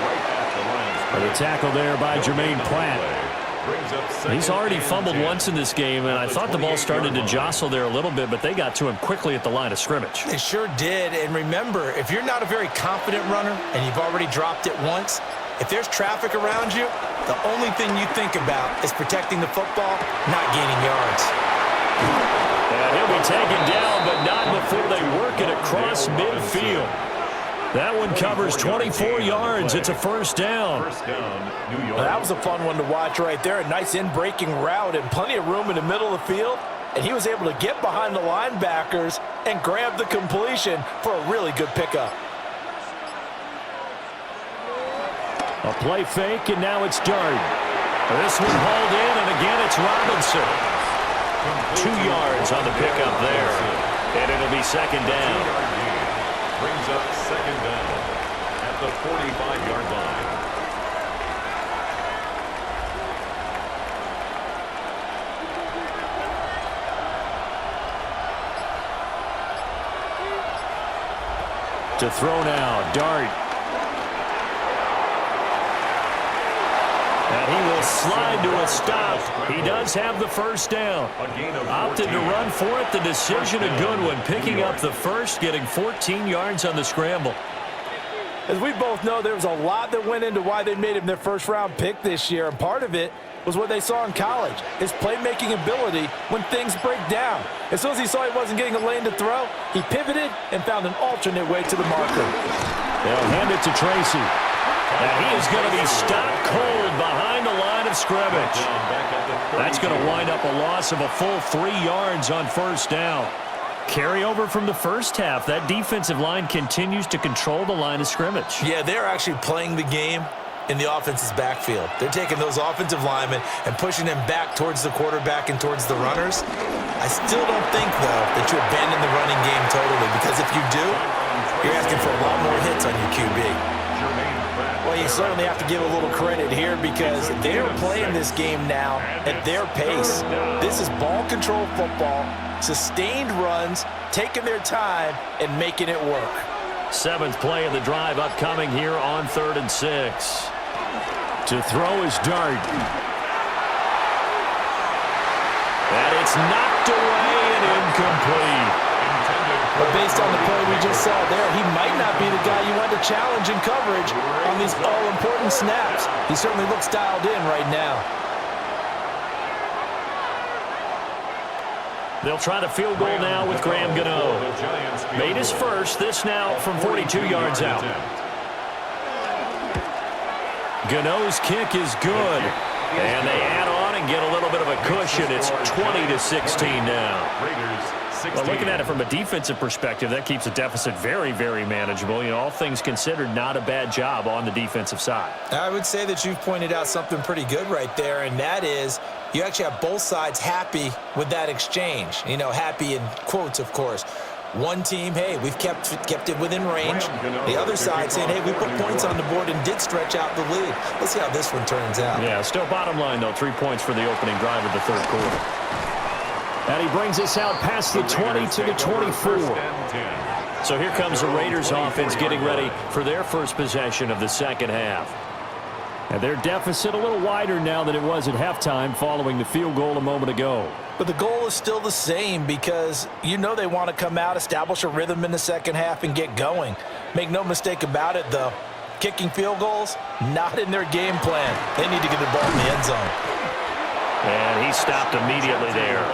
Speaker 3: And the tackle there by Jermaine Pratt. He's already fumbled once in this game, and I thought the ball started to jostle there a little bit, but they got to him quickly at the line of scrimmage.
Speaker 4: They sure did, and remember, if you're not a very confident runner and you've already dropped it once, if there's traffic around you, the only thing you think about is protecting the football, not gaining yards.
Speaker 3: And he'll be taken down, but not before they work it across midfield. That one covers 24 yards. It's a first down.
Speaker 5: Well, that was a fun one to watch right there. A nice in-breaking route and plenty of room in the middle of the field. And he was able to get behind the linebackers and grab the completion for a really good pickup.
Speaker 3: A play fake, and now it's Dart. This one hauled in, and again it's Robinson. 2 yards on the pickup there. And it'll be second down.
Speaker 2: Brings up second down at the 45-yard line.
Speaker 3: To throw now, Dart. And he will slide to a stop. He does have the first down. Opted to run for it. The decision a good one. Picking up the first, getting 14 yards on the scramble.
Speaker 5: As we both know, there was a lot that went into why they made him their first-round pick this year, and part of it was what they saw in college, his playmaking ability when things break down. As soon as he saw he wasn't getting a lane to throw, he pivoted and found an alternate way to the marker.
Speaker 3: They'll hand it to Tracy. And he is going to be stopped cold behind the line of scrimmage. That's going to wind up a loss of a full 3 yards on first down. Carryover from the first half. That defensive line continues to control the line of scrimmage.
Speaker 4: Yeah, they're actually playing the game in the offense's backfield. They're taking those offensive linemen and pushing them back towards the quarterback and towards the runners. I still don't think, though, that you abandon the running game totally, because if you do, you're asking for a lot more hits on your QB.
Speaker 5: Well, you certainly have to give a little credit here because they're playing this game now at their pace. This is ball control football, sustained runs, taking their time, and making it work.
Speaker 3: 7th play of the drive upcoming here on 3rd and 6. To throw is Dart. And it's knocked away and incomplete.
Speaker 5: But based on the play we just saw there, he might not be the guy you want to challenge in coverage on these all-important snaps. He certainly looks dialed in right now.
Speaker 3: They'll try the field goal now with Graham Gano. Made his first, this now from 42 yards out. Gano's kick is good. And they add on and get a little bit of a cushion. It's 20-16 now. Well, looking at it from a defensive perspective, that keeps the deficit very, very manageable. You know, all things considered, not a bad job on the defensive side.
Speaker 4: I would say that you've pointed out something pretty good right there, and that is you actually have both sides happy with that exchange. You know, happy in quotes, of course. One team, hey, we've kept it within range. The other side saying, hey, we put points on the board and did stretch out the lead. Let's see how this one turns out.
Speaker 3: Yeah, still bottom line, though, 3 points for the opening drive of the third quarter. And he brings us out past the 20 to the 24. So here comes the Raiders offense getting ready for their first possession of the second half.
Speaker 1: And their deficit a little wider now than it was at halftime following the field goal a moment ago.
Speaker 5: But the goal is still the same because you know they want to come out, establish a rhythm in the second half, and get going. Make no mistake about it, though. Kicking field goals, not in their game plan. They need to get the ball in the end zone.
Speaker 3: And he stopped immediately there.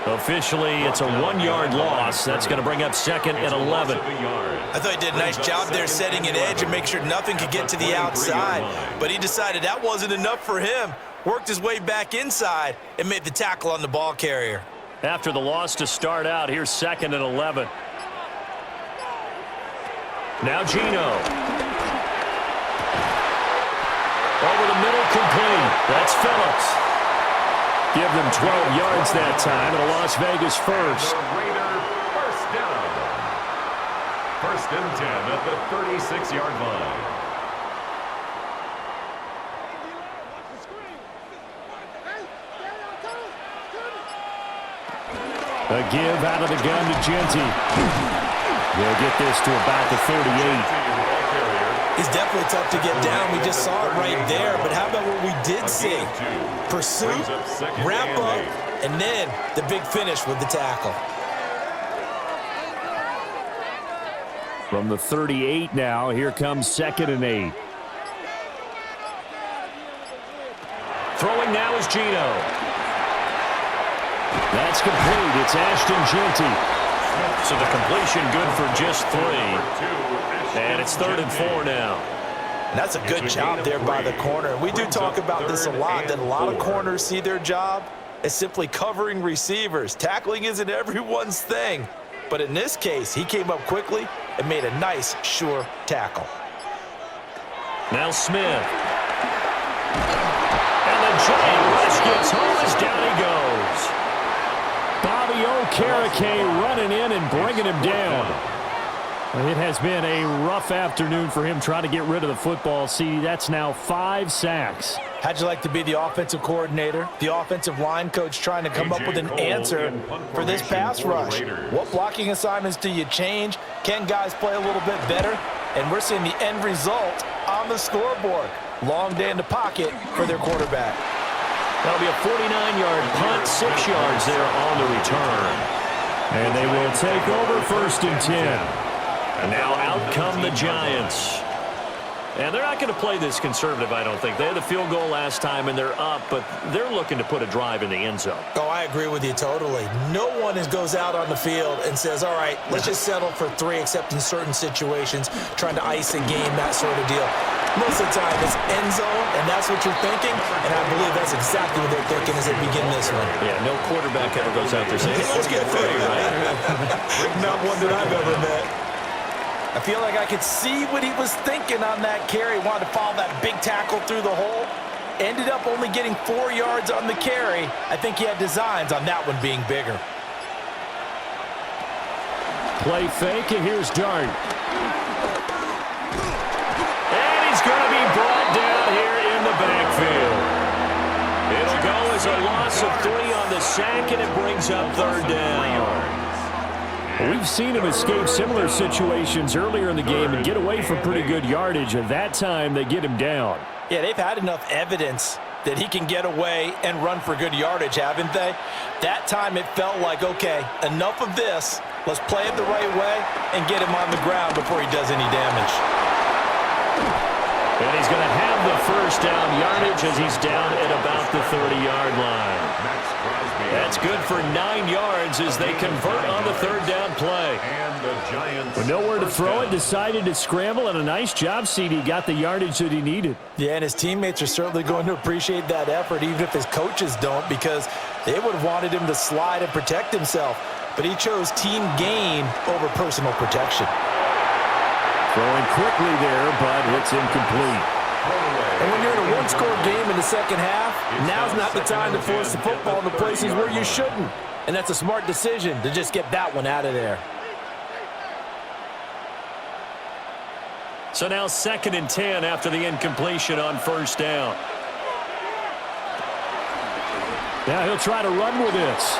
Speaker 3: Officially, it's a 1-yard loss. That's going to bring up 2nd and 11.
Speaker 4: I thought he did a nice job there setting an edge and make sure nothing could get to the outside. But he decided that wasn't enough for him. Worked his way back inside and made the tackle on the ball carrier.
Speaker 3: After the loss to start out, here's 2nd and 11. Now Geno. Over the middle, complete. That's Phillips. Give them 12 yards that time, and a Las Vegas first.
Speaker 2: Raider first down. 1st and 10 at the 36-yard line.
Speaker 1: A give out of the gun to Genty. We'll get this to about the 38.
Speaker 4: He's definitely tough to get down. We just saw it right there. But how about what we did see? Pursuit, wrap up, and then the big finish with the tackle.
Speaker 1: From the 38 now, here comes 2nd and 8.
Speaker 3: Throwing now is Geno.
Speaker 1: That's complete. It's Ashton Genty.
Speaker 3: So the completion good for just 3. And it's 3rd and 4 now.
Speaker 5: And that's a good job there by the corner. We do talk about this a lot, that a lot of corners see their job as simply covering receivers. Tackling isn't everyone's thing. But in this case, he came up quickly and made a nice, sure tackle.
Speaker 3: Now Smith. And the giant rush gets home as down he goes.
Speaker 1: Bobby Okereke running in and bringing him down. It has been a rough afternoon for him trying to get rid of the football. See, that's now 5 sacks.
Speaker 5: How'd you like to be the offensive coordinator, the offensive line coach trying to come up with an answer for this pass rush? What blocking assignments do you change? Can guys play a little bit better? And we're seeing the end result on the scoreboard. Long day in the pocket for their quarterback.
Speaker 3: That'll be a 49-yard punt, 6 yards there on the return.
Speaker 1: And they will take over 1st and 10.
Speaker 3: And now out come the Giants. And they're not going to play this conservative, I don't think. They had the field goal last time, and they're up, but they're looking to put a drive in the end zone.
Speaker 4: Oh, I agree with you totally. No one goes out on the field and says, all right, let's just settle for 3, except in certain situations, trying to ice a game, that sort of deal. Most of the time, it's end zone, and that's what you're thinking, and I believe that's exactly what they're thinking as they begin this one.
Speaker 3: Yeah, no quarterback ever goes out there saying, hey, let's get 3, right?
Speaker 5: Not one that I've ever met. I feel like I could see what he was thinking on that carry. Wanted to follow that big tackle through the hole. Ended up only getting 4 yards on the carry. I think he had designs on that one being bigger.
Speaker 1: Play fake, and here's Dart.
Speaker 3: And he's going to be brought down here in the backfield. It'll go as a loss of 3 on the sack, and it brings up 3rd down.
Speaker 1: We've seen him escape similar situations earlier in the game and get away from pretty good yardage, and that time they get him down.
Speaker 5: Yeah, they've had enough evidence that he can get away and run for good yardage, haven't they? That time it felt like, okay, enough of this. Let's play it the right way and get him on the ground before he does any damage.
Speaker 3: And he's going to have the 1st down yardage as he's down at about the 30-yard line. That's good for 9 yards as they convert on the 3rd down play.
Speaker 2: And the Giants.
Speaker 1: With nowhere to throw it, decided to scramble, and a nice job, CD. Got the yardage that he needed.
Speaker 5: Yeah, and his teammates are certainly going to appreciate that effort, even if his coaches don't, because they would have wanted him to slide and protect himself. But he chose team gain over personal protection.
Speaker 1: Throwing quickly there, but it's incomplete.
Speaker 5: And when you're in a one-score game in the second half, now's not the time to force the football in the places where you shouldn't. And that's a smart decision to just get that one out of there.
Speaker 3: So now 2nd and 10 after the incompletion on 1st down.
Speaker 1: Now he'll try to run with this.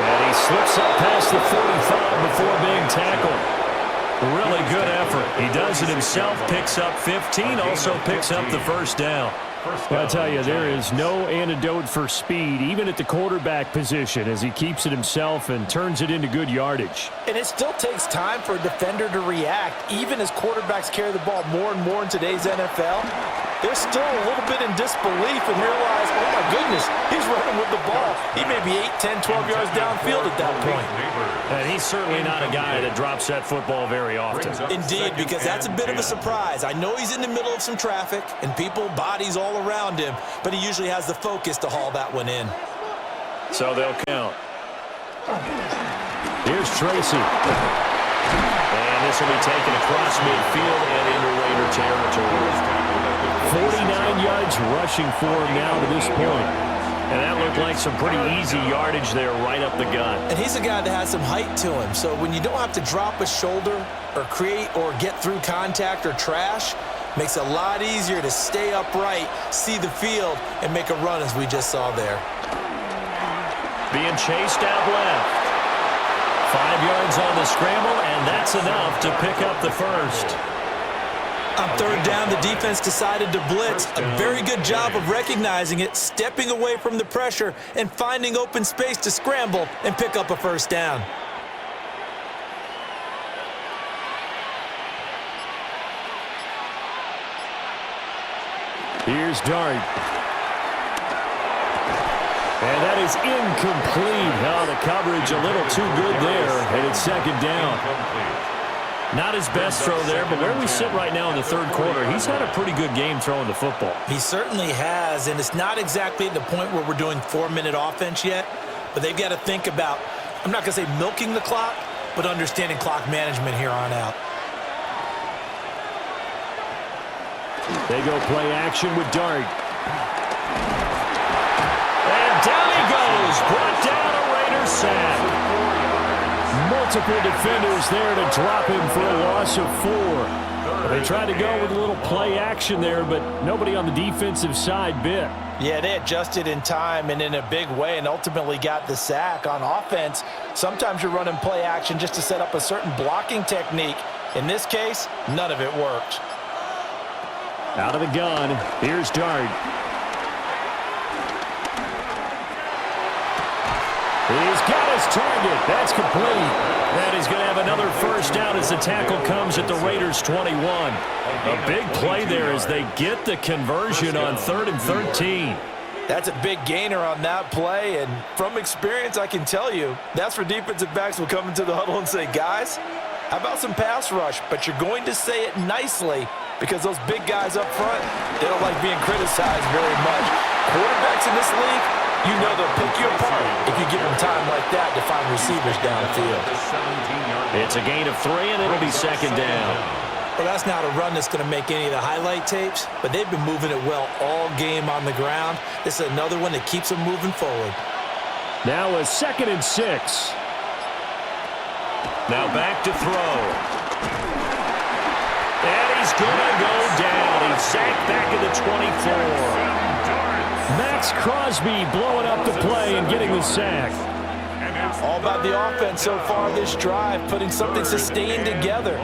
Speaker 3: And he slips up past the 45 before being tackled. Really good effort. He does it himself, picks up 15, also picks up the first down.
Speaker 1: Well, I tell you, there is no antidote for speed, even at the quarterback position, as he keeps it himself and turns it into good yardage.
Speaker 5: And it still takes time for a defender to react, even as quarterbacks carry the ball more and more in today's NFL. They're still a little bit in disbelief and realize, oh my goodness, he's running with the ball. He may be 8, 10, 12 yards downfield at that point.
Speaker 3: And he's certainly not a guy that drops that football very often.
Speaker 4: Indeed, because that's a bit of a surprise. I know he's in the middle of some traffic and people, bodies all around him, but he usually has the focus to haul that one in.
Speaker 3: So they'll count.
Speaker 1: Here's Tracy.
Speaker 3: And this will be taken across midfield and into Raider territory.
Speaker 1: 49 yards rushing for him now to this point.
Speaker 3: And that looked like some pretty easy yardage there right up the gut.
Speaker 4: And he's a guy that has some height to him, so when you don't have to drop a shoulder or create or get through contact or trash, makes it a lot easier to stay upright, see the field, and make a run as we just saw there.
Speaker 3: Being chased out left. 5 yards on the scramble, and that's enough to pick up the first.
Speaker 4: On third down, the defense decided to blitz. A very good job of recognizing it, stepping away from the pressure, and finding open space to scramble and pick up a first down.
Speaker 1: Here's Dart. And that is incomplete. Oh, the coverage a little too good there, and it's second down.
Speaker 3: Not his best throw there, but where we sit right now in the third quarter, he's had a pretty good game throwing the football.
Speaker 4: He certainly has, and it's not exactly at the point where we're doing 4-minute offense yet, but they've got to think about, I'm not going to say milking the clock, but understanding clock management here on out.
Speaker 1: They go play action with Dart.
Speaker 3: And down he goes, brought down a Raider sack.
Speaker 1: Multiple defenders there to drop him for a loss of 4. They tried to go with a little play action there, but nobody on the defensive side bit.
Speaker 5: Yeah, they adjusted in time and in a big way and ultimately got the sack. On offense, sometimes you're running play action just to set up a certain blocking technique. In this case, none of it worked.
Speaker 1: Out of the gun, here's Dart. He's got his target. That's complete.
Speaker 3: And he's going to have another first down as the tackle comes at the Raiders' 21. A big play there as they get the conversion on 3rd and 13.
Speaker 5: That's a big gainer on that play, and from experience, I can tell you, that's where defensive backs will come into the huddle and say, guys, how about some pass rush? But you're going to say it nicely because those big guys up front, they don't like being criticized very much. Quarterbacks in this league, you know they'll pick you apart if you give them time like that to find receivers downfield.
Speaker 3: It's a gain of 3, and it'll be second down.
Speaker 4: Well, that's not a run that's going to make any of the highlight tapes, but they've been moving it well all game on the ground. This is another one that keeps them moving forward.
Speaker 1: Now a 2nd and 6.
Speaker 3: Now back to throw. And he's going to go down. He's sacked back at the 24.
Speaker 1: Max Crosby blowing up the play and getting the sack.
Speaker 5: All about the offense so far this drive, putting something sustained together.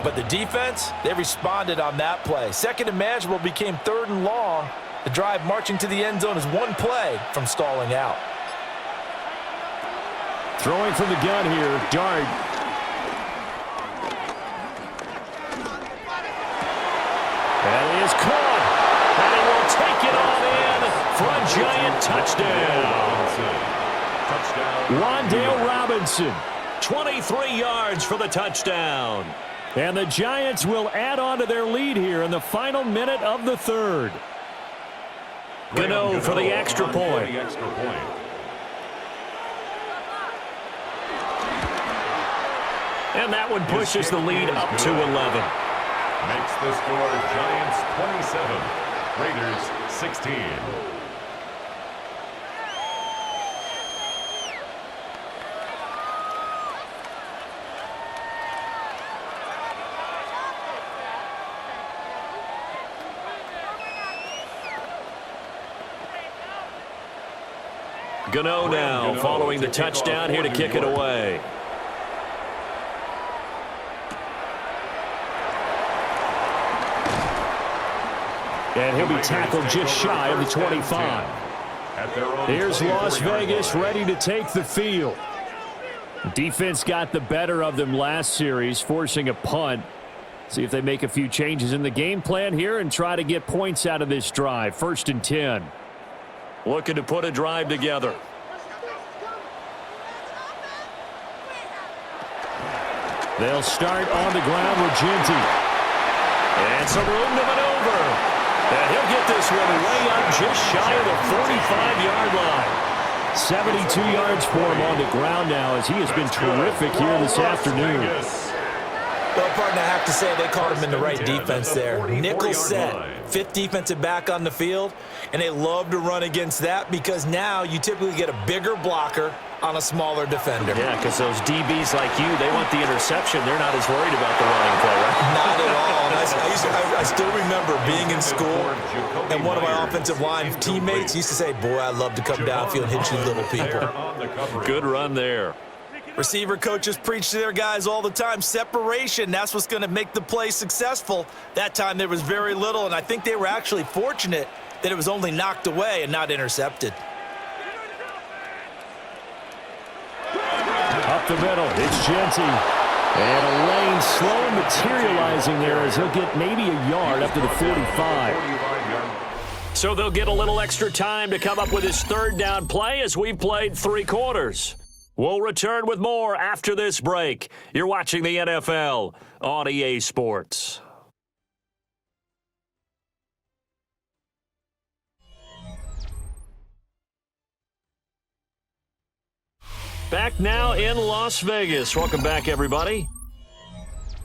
Speaker 5: But the defense, they responded on that play. 2nd and manageable became 3rd and long. The drive marching to the end zone is one play from stalling out.
Speaker 1: Throwing from the gun here, Dart.
Speaker 3: And he is caught. And he will take it on in for a giant touchdown.
Speaker 1: Wan'Dale Robinson.
Speaker 3: 23 yards for the touchdown.
Speaker 1: And the Giants will add on to their lead here in the final minute of the 3rd.
Speaker 3: Gano for the extra point. And that one pushes the lead up to 11.
Speaker 2: Makes the score Giants 27, Raiders 16.
Speaker 3: Gano now following the touchdown here to kick it away. And he'll be tackled just shy of the 25. Here's Las Vegas ready to take the field. Defense got the better of them last series, forcing a punt. See if they make a few changes in the game plan here and try to get points out of this drive. 1st and 10. Looking to put a drive together. They'll start on the ground with Ginty. And some room to maneuver. And he'll get this one way up just shy of the 45-yard line. 72 yards for him on the ground now as he has been terrific here this afternoon.
Speaker 4: Well, partner, I have to say they caught him in the right defense there. Nickel set, 5th defensive back on the field, and they love to run against that because now you typically get a bigger blocker on a smaller defender.
Speaker 3: Yeah, because those DBs like you, they want the interception. They're not as worried about the running play, right?
Speaker 4: Not at all. I still remember being in school, and one of my offensive line teammates used to say, boy, I love to come downfield and hit you little people.
Speaker 3: Good run there.
Speaker 4: Receiver coaches preach to their guys all the time, separation, that's what's going to make the play successful. That time there was very little, and I think they were actually fortunate that it was only knocked away and not intercepted.
Speaker 3: Up the middle, it's Ginty. And a lane slow materializing there as he'll get maybe a yard up to the 45. So they'll get a little extra time to come up with his 3rd down play as we've played 3 quarters. We'll return with more after this break. You're watching the NFL on EA Sports. Back now in Las Vegas. Welcome back, everybody.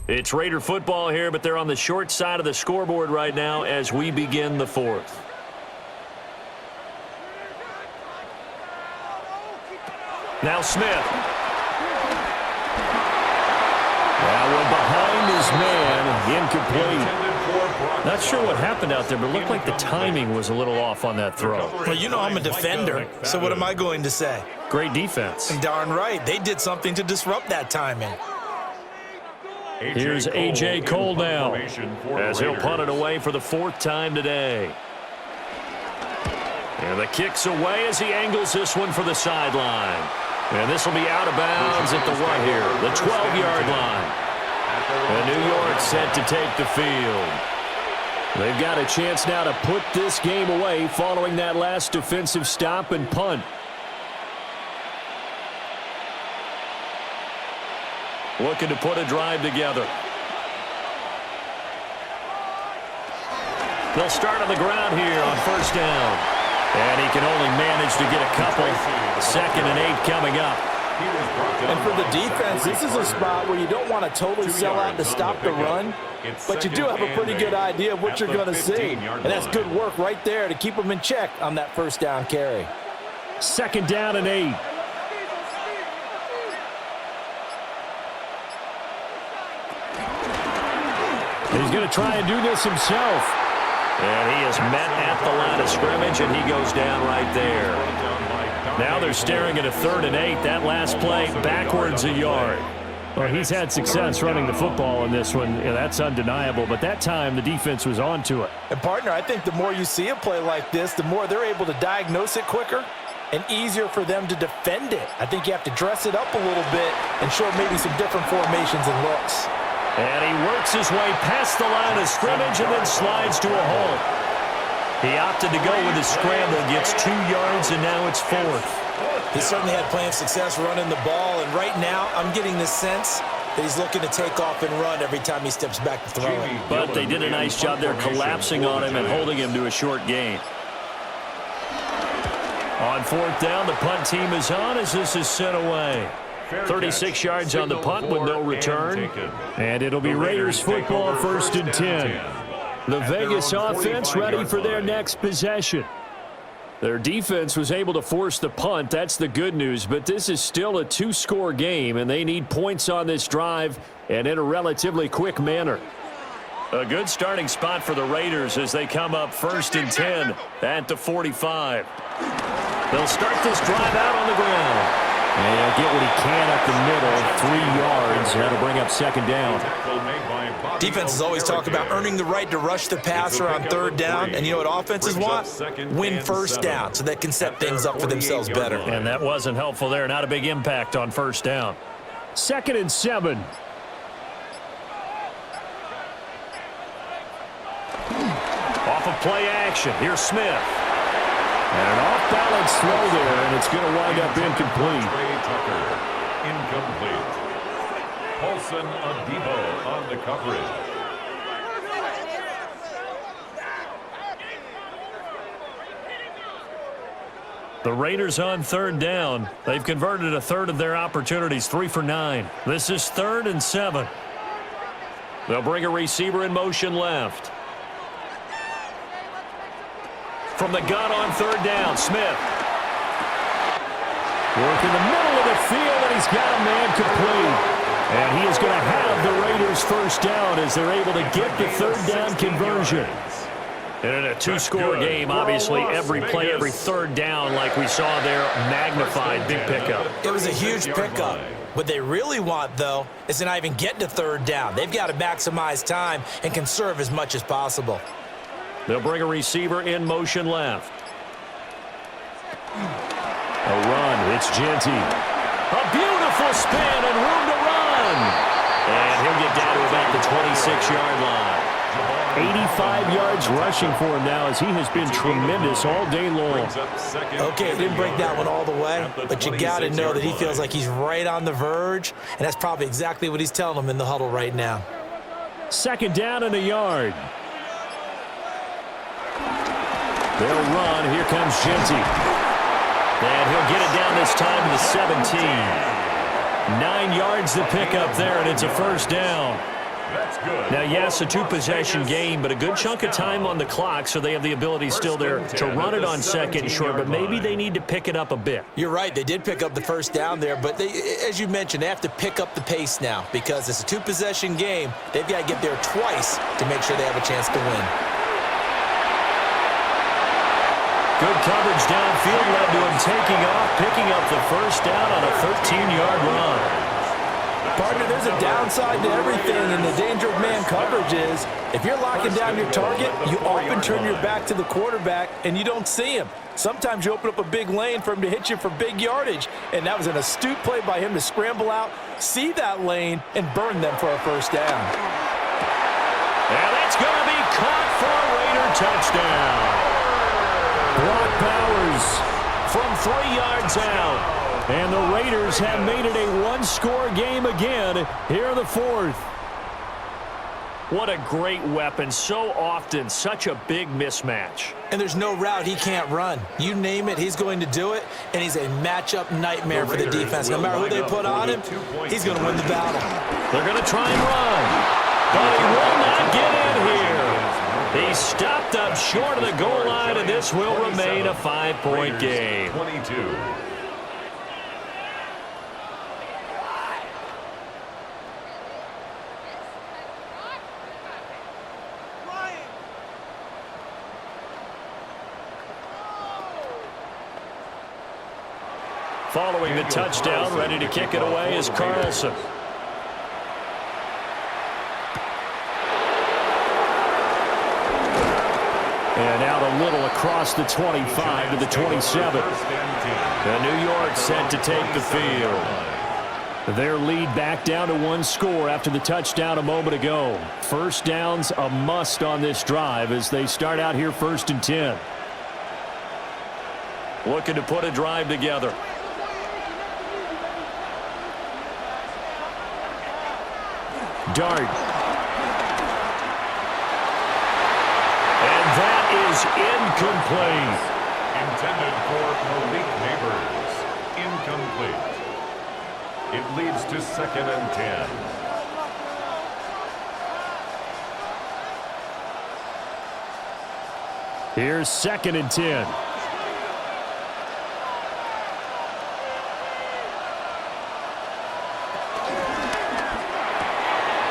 Speaker 3: It's Raider football here, but they're on the short side of the scoreboard right now as we begin the 4th. Now Smith. That one behind his man, incomplete. Not sure what happened out there, but it looked like the timing was a little off on that throw.
Speaker 4: Well, you know I'm a defender, so what am I going to say?
Speaker 3: Great defense.
Speaker 4: And darn right, they did something to disrupt that timing.
Speaker 3: Here's A.J. Cole now as he'll punt it away for the 4th time today. And the kick's away as he angles this one for the sideline. And this will be out of bounds at the what here? The 12-yard line. And New York set to take the field. They've got a chance now to put this game away following that last defensive stop and punt. Looking to put a drive together. They'll start on the ground here on 1st down. And he can only manage to get a couple. 2nd and 8 coming up.
Speaker 5: And for the defense, this is a spot where you don't want to totally sell out to stop the run, but you do have a pretty good idea of what you're going to see. And that's good work right there to keep them in check on that 1st down carry.
Speaker 3: 2nd down and 8. He's going to try and do this himself. And he is met at the line of scrimmage, and he goes down right there. Now they're staring at a 3rd and 8. That last play backwards a yard. Well, he's had success running the football in this one. Yeah, that's undeniable. But that time, the defense was on to it.
Speaker 5: And, partner, I think the more you see a play like this, the more they're able to diagnose it quicker and easier for them to defend it. I think you have to dress it up a little bit and show maybe some different formations and looks.
Speaker 3: And he works his way past the line of scrimmage and then slides to a hole. He opted to go with his scramble, gets 2 yards, and now it's 4th.
Speaker 4: He certainly had plenty of success running the ball, and right now I'm getting the sense that he's looking to take off and run every time he steps back to throw it.
Speaker 3: But they did a nice job there collapsing on him and holding him to a short gain. On 4th down, the punt team is on as this is sent away. 36 yards on the punt with no return. And it'll be Raiders football 1st and 10. The Vegas offense ready for their next possession. Their defense was able to force the punt. That's the good news. But this is still a 2-score game, and they need points on this drive and in a relatively quick manner. A good starting spot for the Raiders as they come up 1st and 10 at the 45. They'll start this drive out on the ground.
Speaker 1: And he'll get what he can up the middle, 3 yards. That'll bring up second down.
Speaker 4: Defenses always talk about earning the right to rush the passer on third down. And you know what offenses want? Win first down so they can set things up for themselves better.
Speaker 3: And that wasn't helpful there. Not a big impact on first down.
Speaker 1: 2nd and 7.
Speaker 3: Off of play action. Here's Smith.
Speaker 1: And an off-balance throw there, and it's going to wind up incomplete.
Speaker 2: Incomplete. Carlson on the coverage.
Speaker 3: The Raiders on third down. They've converted a third of their opportunities, 3 for 9. This is 3rd and 7. They'll bring a receiver in motion left. From the gun on third down, Smith.
Speaker 1: Work in the middle of the field, and he's got a man complete. And he is going to have the Raiders first down as they're able to get the third down conversion.
Speaker 3: And in a two-score game, obviously every play, every third down, like we saw there, magnified, big pickup.
Speaker 4: It was a huge pickup. What they really want, though, is to not even get to third down. They've got to maximize time and conserve as much as possible.
Speaker 3: They'll bring a receiver in motion left.
Speaker 1: A run. It's Genty.
Speaker 3: A beautiful spin and room to run. And he'll get down to about the 26-yard line.
Speaker 1: 85 yards rushing for him now as he has been tremendous all day long.
Speaker 4: Okay, it didn't break that one all the way, but you got to know that he feels like he's right on the verge, and that's probably exactly what he's telling them in the huddle right now.
Speaker 1: 2nd down and a yard. They'll run. Here comes Genty.
Speaker 3: And he'll get it down this time to the 17. 9 yards to pick up there, and it's a first down. Now, yes, a two-possession game, but a good chunk of time on the clock, so they have the ability still there to run it on 2nd and short, but maybe they need to pick it up a bit.
Speaker 4: You're right. They did pick up the first down there, but they, as you mentioned, they have to pick up the pace now because it's a two-possession game. They've got to get there twice to make sure they have a chance to win.
Speaker 3: Good coverage downfield led to him taking off, picking up the first down on a 13-yard run.
Speaker 5: Partner, there's a downside to everything, and the danger of man coverage is if you're locking down your target, you often turn your back to the quarterback and you don't see him. Sometimes you open up a big lane for him to hit you for big yardage, and that was an astute play by him to scramble out, see that lane, and burn them for a first down.
Speaker 3: And that's going to be caught for a Raider touchdown.
Speaker 1: Brock Bowers
Speaker 3: from 3 yards out.
Speaker 1: And the Raiders have made it a one-score game again here in the 4th.
Speaker 3: What a great weapon. So often, such a big mismatch.
Speaker 4: And there's no route he can't run. You name it, he's going to do it, and he's a matchup nightmare for the defense. No matter who they put on him, he's going to win the battle.
Speaker 3: They're going to try and run, but he will not get in here. He stopped up short of the goal line, and this will remain a 5-point game.
Speaker 2: 22.
Speaker 3: Following the touchdown, ready to kick it away is Carlson.
Speaker 1: And out a little across the 25 to the 27.
Speaker 3: And New York set to take the field.
Speaker 1: Their lead back down to 1 score after the touchdown a moment ago. First down's a must on this drive as they start out here 1st and 10.
Speaker 3: Looking to put a drive together.
Speaker 1: Dart.
Speaker 3: And that is incomplete.
Speaker 2: Intended for Malik Neighbors. Incomplete. It leads to 2nd and 10.
Speaker 1: Here's 2nd and 10.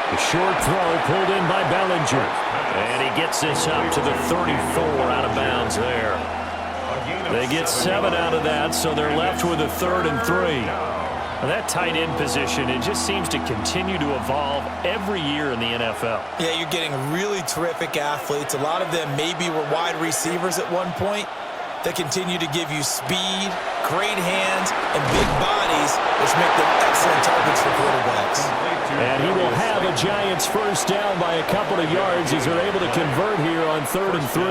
Speaker 1: A short throw pulled in by Bellinger.
Speaker 3: And he gets this up to the 34 out of bounds there. They get 7 out of that, so they're left with a 3rd and 3. Now, that tight end position, it just seems to continue to evolve every year in the NFL.
Speaker 4: Yeah, you're getting really terrific athletes. A lot of them maybe were wide receivers at one point. They continue to give you speed, great hands, and big bodies, which make them excellent targets for quarterbacks.
Speaker 3: And he will have a Giants first down by a couple of yards as they're able to convert here on 3rd and 3.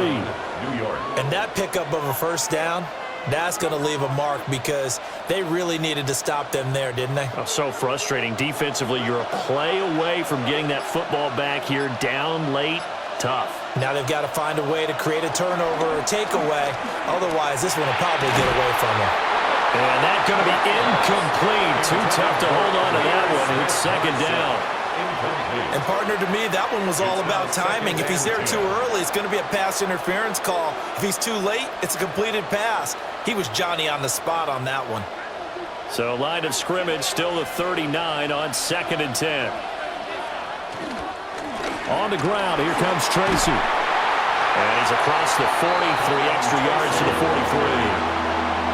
Speaker 4: And that pickup of a first down, that's going to leave a mark because they really needed to stop them there, didn't they?
Speaker 3: Oh, so frustrating. Defensively, you're a play away from getting that football back here down late. Tough.
Speaker 4: Now they've got to find a way to create a turnover or takeaway. Otherwise, this one will probably get away from them.
Speaker 3: And that's going to be incomplete. Too tough to hold on to that one. It's 2nd down.
Speaker 4: And, partner, to me, that one was all about timing. If he's there too early, it's going to be a pass interference call. If he's too late, it's a completed pass. He was Johnny on the spot on that one.
Speaker 3: So line of scrimmage still the 39 on 2nd and 10. On the ground, here comes Tracy. And he's across the 40, 3 extra yards to the 43.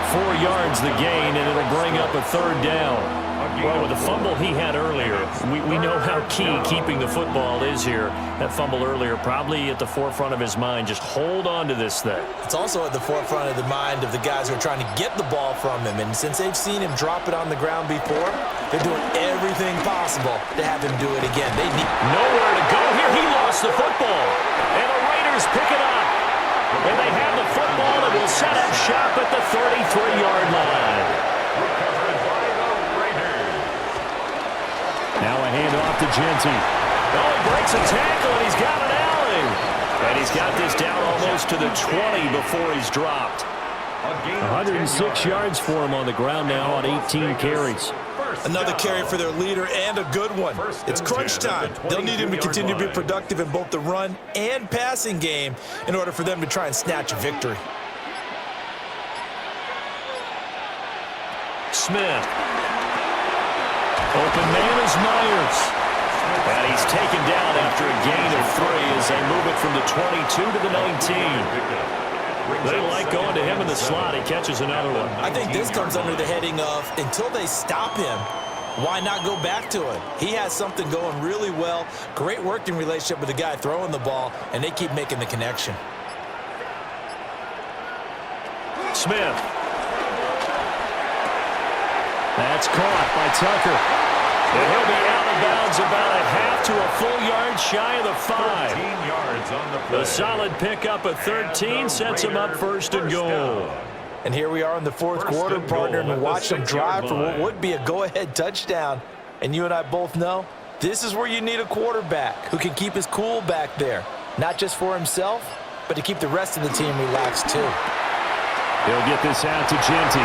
Speaker 3: 4 yards the gain, and it'll bring up a 3rd down. Well, with the fumble he had earlier, we know how key keeping the football is here. That fumble earlier probably at the forefront of his mind. Just hold on to this thing.
Speaker 4: It's also at the forefront of the mind of the guys who are trying to get the ball from him. And since they've seen him drop it on the ground before, they're doing everything possible to have him do it again. They need
Speaker 3: nowhere to go here. He lost the football. And the Raiders pick it up. And they have the football and will set up shop at the 33-yard line. Now a handoff to Genty. Oh, he breaks a tackle, and he's got an alley. And he's got this down almost to the 20 before he's dropped. 106 yards for him on the ground now on 18 carries.
Speaker 4: Another carry for their leader and a good one. It's crunch time. They'll need him to continue to be productive in both the run and passing game in order for them to try and snatch a victory.
Speaker 3: Smith. Open man is Myers. And he's taken down after a gain of 3 as they move it from the 22 to the 19. They like going to him in the slot. He catches another one.
Speaker 4: I think this comes under the heading of until they stop him, why not go back to him? He has something going really well. Great working relationship with the guy throwing the ball, and they keep making the connection.
Speaker 3: Smith. That's caught by Tucker. And he'll be out of bounds about a half to a full yard shy of the 5.
Speaker 2: 13 yards on the play.
Speaker 3: The solid pickup of 13 sets him up 1st and goal.
Speaker 4: And here we are in the 4th quarter, partner, and watch them drive for what would be a go-ahead touchdown. And you and I both know this is where you need a quarterback who can keep his cool back there, not just for himself, but to keep the rest of the team relaxed too.
Speaker 3: He'll get this out to Genty.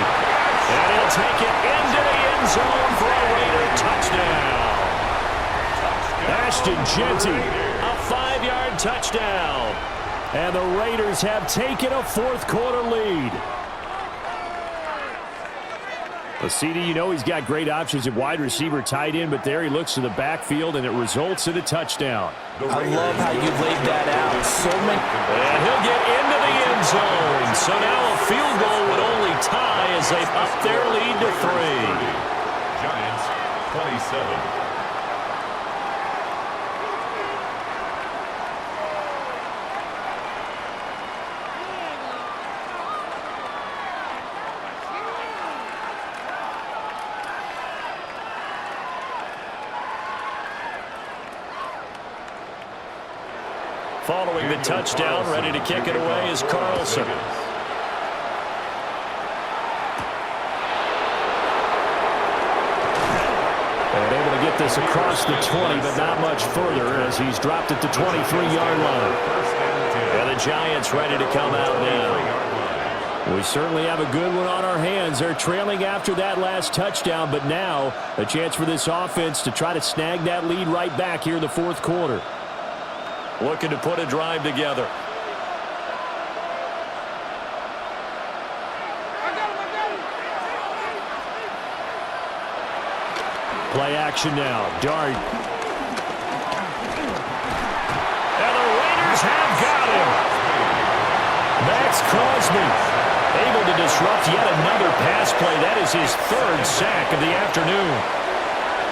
Speaker 3: And he'll take it into the end zone for a Raider touchdown. Ashton Genty, a 5-yard touchdown. And the Raiders have taken a 4th quarter lead. Well, CD, you know he's got great options at wide receiver, tight end, but there he looks to the backfield, and it results in a touchdown.
Speaker 4: I love how you laid that out.
Speaker 3: And he'll get into the end zone. So now a field goal would only tie as they up their lead to 3.
Speaker 2: Giants 27.
Speaker 3: Following the touchdown, ready to kick it away is Carlson. And able to get this across the 20, but not much further as he's dropped it to 23-yard line. And the Giants ready to come out now. We certainly have a good one on our hands. They're trailing after that last touchdown, but now a chance for this offense to try to snag that lead right back here in the 4th quarter. Looking to put a drive together. Play action now. Dart. And the Raiders have got him. Max Crosby. Able to disrupt yet another pass play. That is his third sack of the afternoon.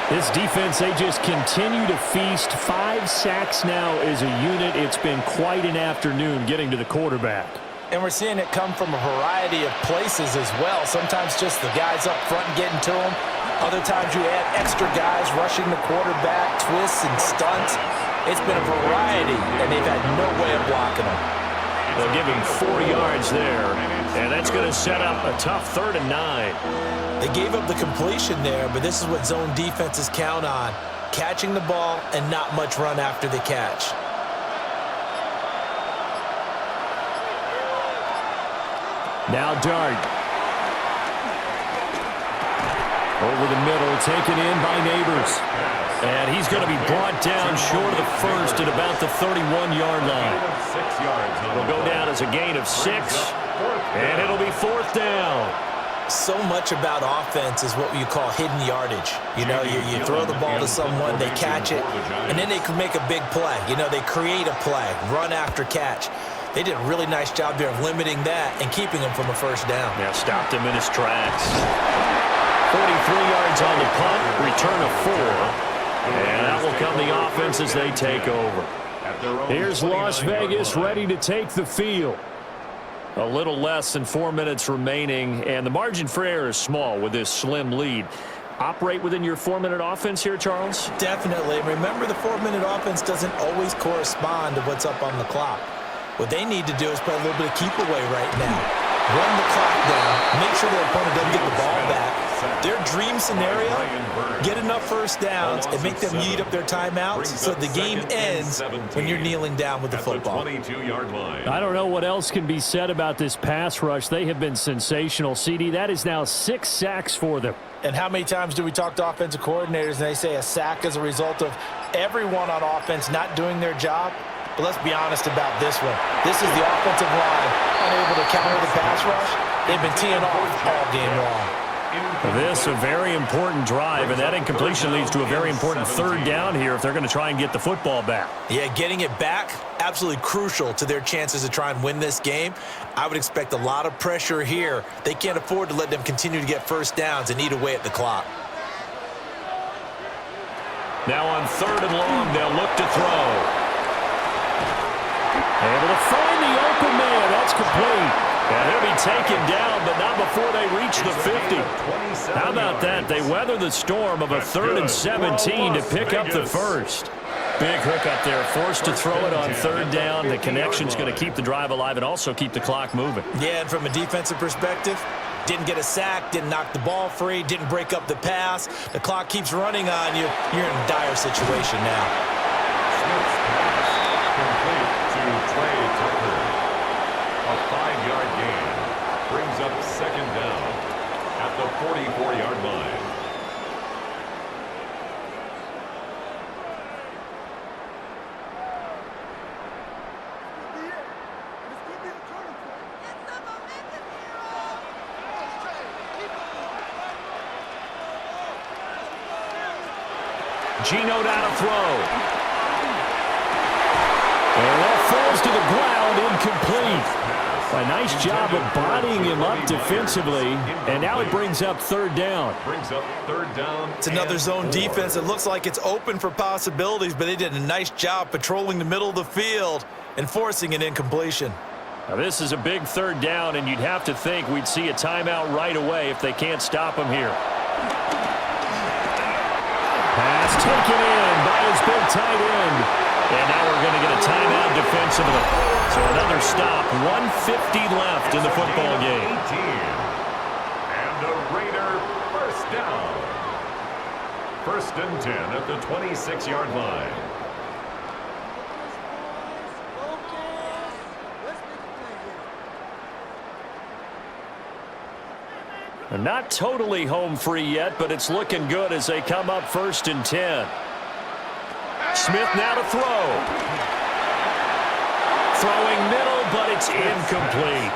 Speaker 3: This defense, they just continue to feast. 5 sacks now as a unit. It's been quite an afternoon getting to the quarterback.
Speaker 5: And we're seeing it come from a variety of places as well. Sometimes just the guys up front getting to him. Other times you add extra guys rushing the quarterback, twists and stunts. It's been a variety, and they've had no way of blocking him.
Speaker 3: They'll give him 4 yards there, and that's going to set up a tough 3rd and 9.
Speaker 5: They gave up the completion there, but this is what zone defenses count on. Catching the ball and not much run after the catch.
Speaker 3: Now Dart. Over the middle, taken in by Neighbors. And he's going to be brought down short of the first at about the 31-yard line. It'll go down as a gain of 6, and it'll be 4th down.
Speaker 5: So much about offense is what you call hidden yardage. You know, you throw the ball to someone, they catch it, and then they can make a big play. You know, they create a play, run after catch. They did a really nice job there of limiting that and keeping him from a first down.
Speaker 3: Now stopped him in his tracks. 43 yards on the punt, return of 4. And that will come the offense as they take over. Here's Las Vegas ready to take the field. A little less than 4 minutes remaining, and the margin for error is small with this slim lead. Operate within your 4-minute offense here, Charles?
Speaker 5: Definitely. Remember, the 4-minute offense doesn't always correspond to what's up on the clock. What they need to do is play a little bit of keep away right now. Run the clock down, make sure their opponent doesn't get the ball back. Their dream scenario, get enough first downs and make them eat up their timeouts so the game ends when you're kneeling down with the football.
Speaker 3: I don't know what else can be said about this pass rush. They have been sensational, CD. That is now 6 sacks for them.
Speaker 5: And how many times do we talk to offensive coordinators and they say a sack is a result of everyone on offense not doing their job? But let's be honest about this one. This is the offensive line unable to counter the pass rush. They've been teeing off all game long.
Speaker 3: This a very important drive, and that incompletion leads to a very important 3rd down here if they're going to try and get the football back.
Speaker 5: Yeah, getting it back, absolutely crucial to their chances to try and win this game. I would expect a lot of pressure here. They can't afford to let them continue to get first downs and eat away at the clock.
Speaker 3: Now on 3rd and long, they'll look to throw. Able to find the open man. That's complete. And he'll be taken down, but not before they reach the 50. How about that? They weather the storm of a 3rd and 17 to pick up the first. Big hook up there, forced to throw it on 3rd down. The connection's going to keep the drive alive and also keep the clock moving.
Speaker 5: Yeah, and from a defensive perspective, didn't get a sack, didn't knock the ball free, didn't break up the pass. The clock keeps running on you. You're in a dire situation now.
Speaker 2: Smith's pass complete to Trey Tucker. A 5-yard gain brings up 2nd down at the 44-yard line.
Speaker 3: Gino down to throw. And that falls to the ground, incomplete. A nice job of bodying him up defensively, and now it brings up 3rd down.
Speaker 5: It's another zone defense. It looks like it's open for possibilities, but they did a nice job patrolling the middle of the field and forcing an incompletion.
Speaker 3: Now this is a big 3rd down, and you'd have to think we'd see a timeout right away if they can't stop him here. Pass taken in by his big tight end. And now we're going to get a timeout defensively. So another stop, 1:50 left in the football game.
Speaker 2: And a Raider first down. 1st and 10 at the 26-yard line.
Speaker 3: Not totally home free yet, but it's looking good as they come up 1st and 10. Smith now to throw. Throwing middle, but it's incomplete.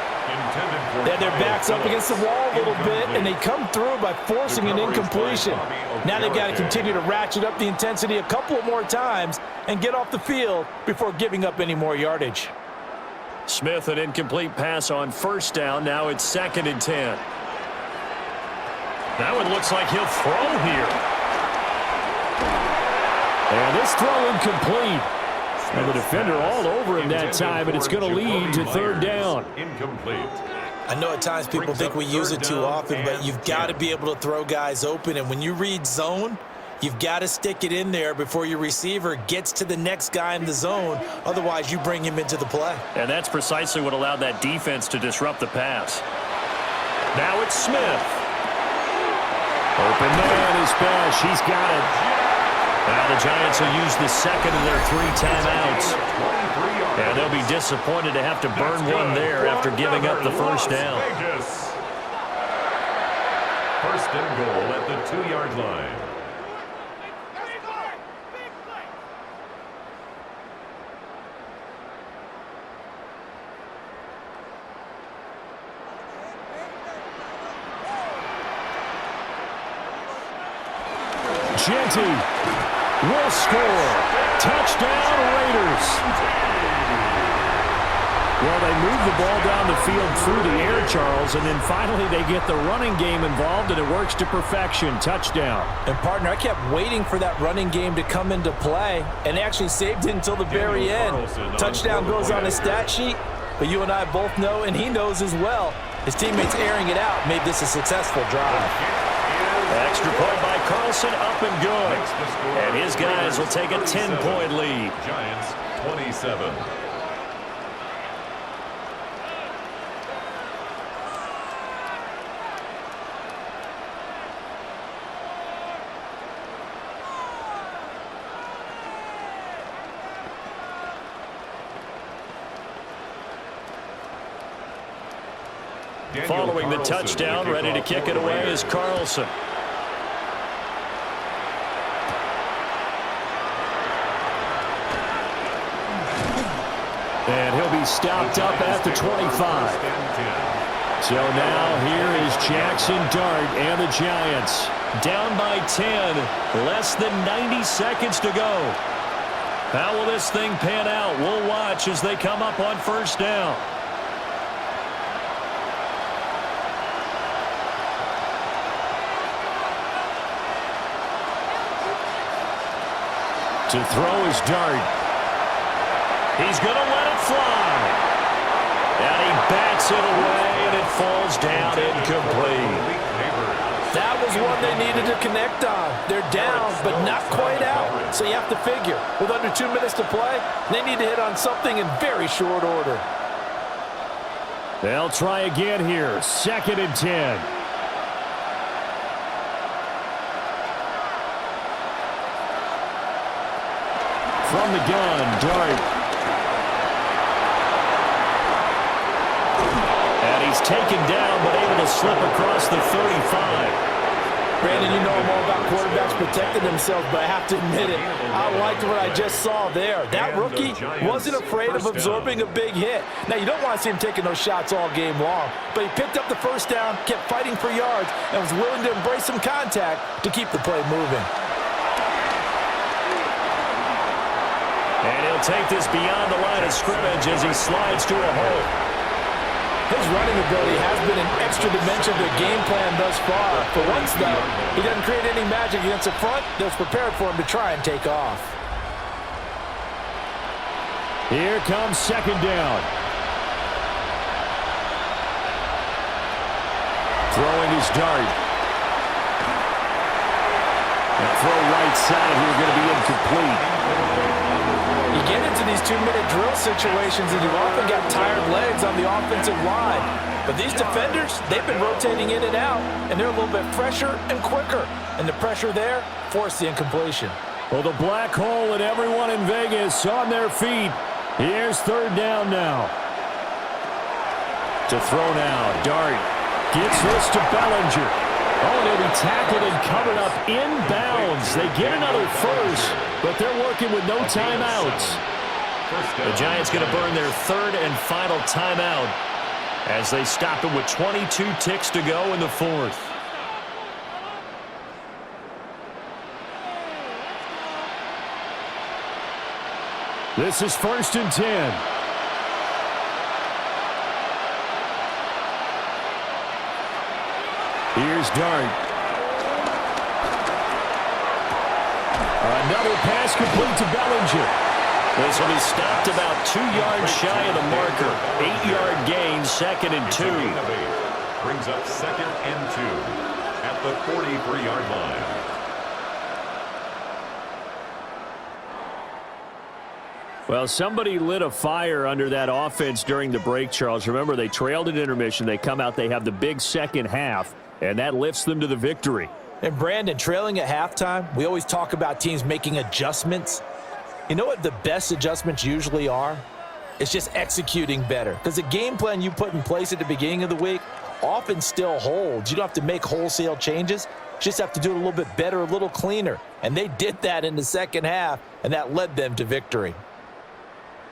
Speaker 5: Yeah, their back's up against the wall a little bit, and they come through by forcing an incompletion. Now they've got to continue to ratchet up the intensity a couple more times and get off the field before giving up any more yardage.
Speaker 3: Smith, an incomplete pass on first down. Now it's 2nd and 10. Now it looks like he'll throw here. And this throw incomplete. And the defender all over him that time, and it's going to lead to 3rd down.
Speaker 2: Incomplete.
Speaker 4: I know at times people think we use it too often, but you've got to be able to throw guys open. And when you read zone, you've got to stick it in there before your receiver gets to the next guy in the zone. Otherwise, you bring him into the play.
Speaker 3: And that's precisely what allowed that defense to disrupt the pass. Now it's Smith. Open man is Bash. He's got it. Now the Giants will use the 2nd of their 3 timeouts. And they'll be disappointed to have to burn one there after giving up the first down.
Speaker 2: First and goal at the 2-yard line.
Speaker 3: Genty will score. Touchdown, Raiders. Well, they move the ball down the field through the air, Charles, and then finally they get the running game involved, and it works to perfection. Touchdown.
Speaker 4: And, partner, I kept waiting for that running game to come into play, and they actually saved it until the very end. Touchdown goes on the stat sheet, but you and I both know, and he knows as well, his teammates airing it out made this a successful drive.
Speaker 3: Extra point by Carlson, up and good. And his guys will take a 10-point lead.
Speaker 2: Giants 27.
Speaker 3: Following the touchdown, ready to kick it away is Carlson. And he'll be stopped up at the 25. So now here is Jackson Dart and the Giants. Down by 10, less than 90 seconds to go. How will this thing pan out? We'll watch as they come up on first down. To throw is Dart. He's going to let it fly. And he bats it away, and it falls down incomplete.
Speaker 4: That was one they needed to connect on. They're down, but not quite out. So you have to figure, with under 2 minutes to play, they need to hit on something in very short order.
Speaker 3: They'll try again here. 2nd and 10. From the gun, Dart. And he's taken down, but able to slip across the 35.
Speaker 4: Brandon, you know I'm all about quarterbacks protecting themselves, but I have to admit it, I liked what I just saw there. That rookie wasn't afraid of absorbing a big hit. Now, you don't want to see him taking those shots all game long, but he picked up the first down, kept fighting for yards, and was willing to embrace some contact to keep the play moving.
Speaker 3: And he'll take this beyond the line of scrimmage as he slides to a hole.
Speaker 4: His running ability has been an extra dimension to the game plan thus far. For once, though, he doesn't create any magic against the front that's prepared for him to try and take off.
Speaker 3: Here comes 2nd down. Throwing his Dart. And throw right side here going to be incomplete.
Speaker 4: You get into these 2-minute drill situations and you've often got tired legs on the offensive line. But these defenders, they've been rotating in and out, and they're a little bit fresher and quicker. And the pressure there forced the incompletion.
Speaker 3: Well, the black hole and everyone in Vegas on their feet. Here's 3rd down now. To throw now, Dart gets this to Bellinger. Oh, and he'll be tackled and covered up inbounds. They get another first, but they're working with no timeouts. The Giants going to burn their 3rd and final timeout as they stop it with 22 ticks to go in the 4th. This is 1st and 10. Here's Dart. Another pass complete to Bellinger. This will be stopped about 2 yards shy of the marker. 8-yard gain, 2nd and 2.
Speaker 2: Brings up 2nd and 2 at the 43-yard line.
Speaker 3: Well, somebody lit a fire under that offense during the break, Charles. Remember, they trailed at intermission. They come out, they have the big second half, and that lifts them to the victory.
Speaker 4: And Brandon, trailing at halftime, we always talk about teams making adjustments. You know what the best adjustments usually are? It's just executing better. Because the game plan you put in place at the beginning of the week often still holds. You don't have to make wholesale changes. You just have to do it a little bit better, a little cleaner. And they did that in the second half, and that led them to victory.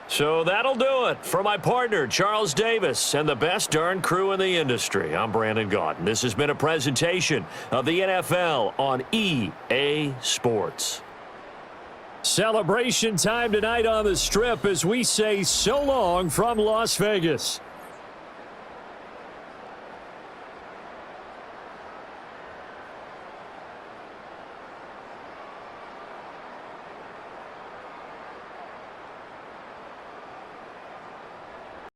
Speaker 3: So that'll do it for my partner, Charles Davis, and the best darn crew in the industry. I'm Brandon Gaudin. This has been a presentation of the NFL on EA Sports. Celebration time tonight on the Strip as we say so long from Las Vegas.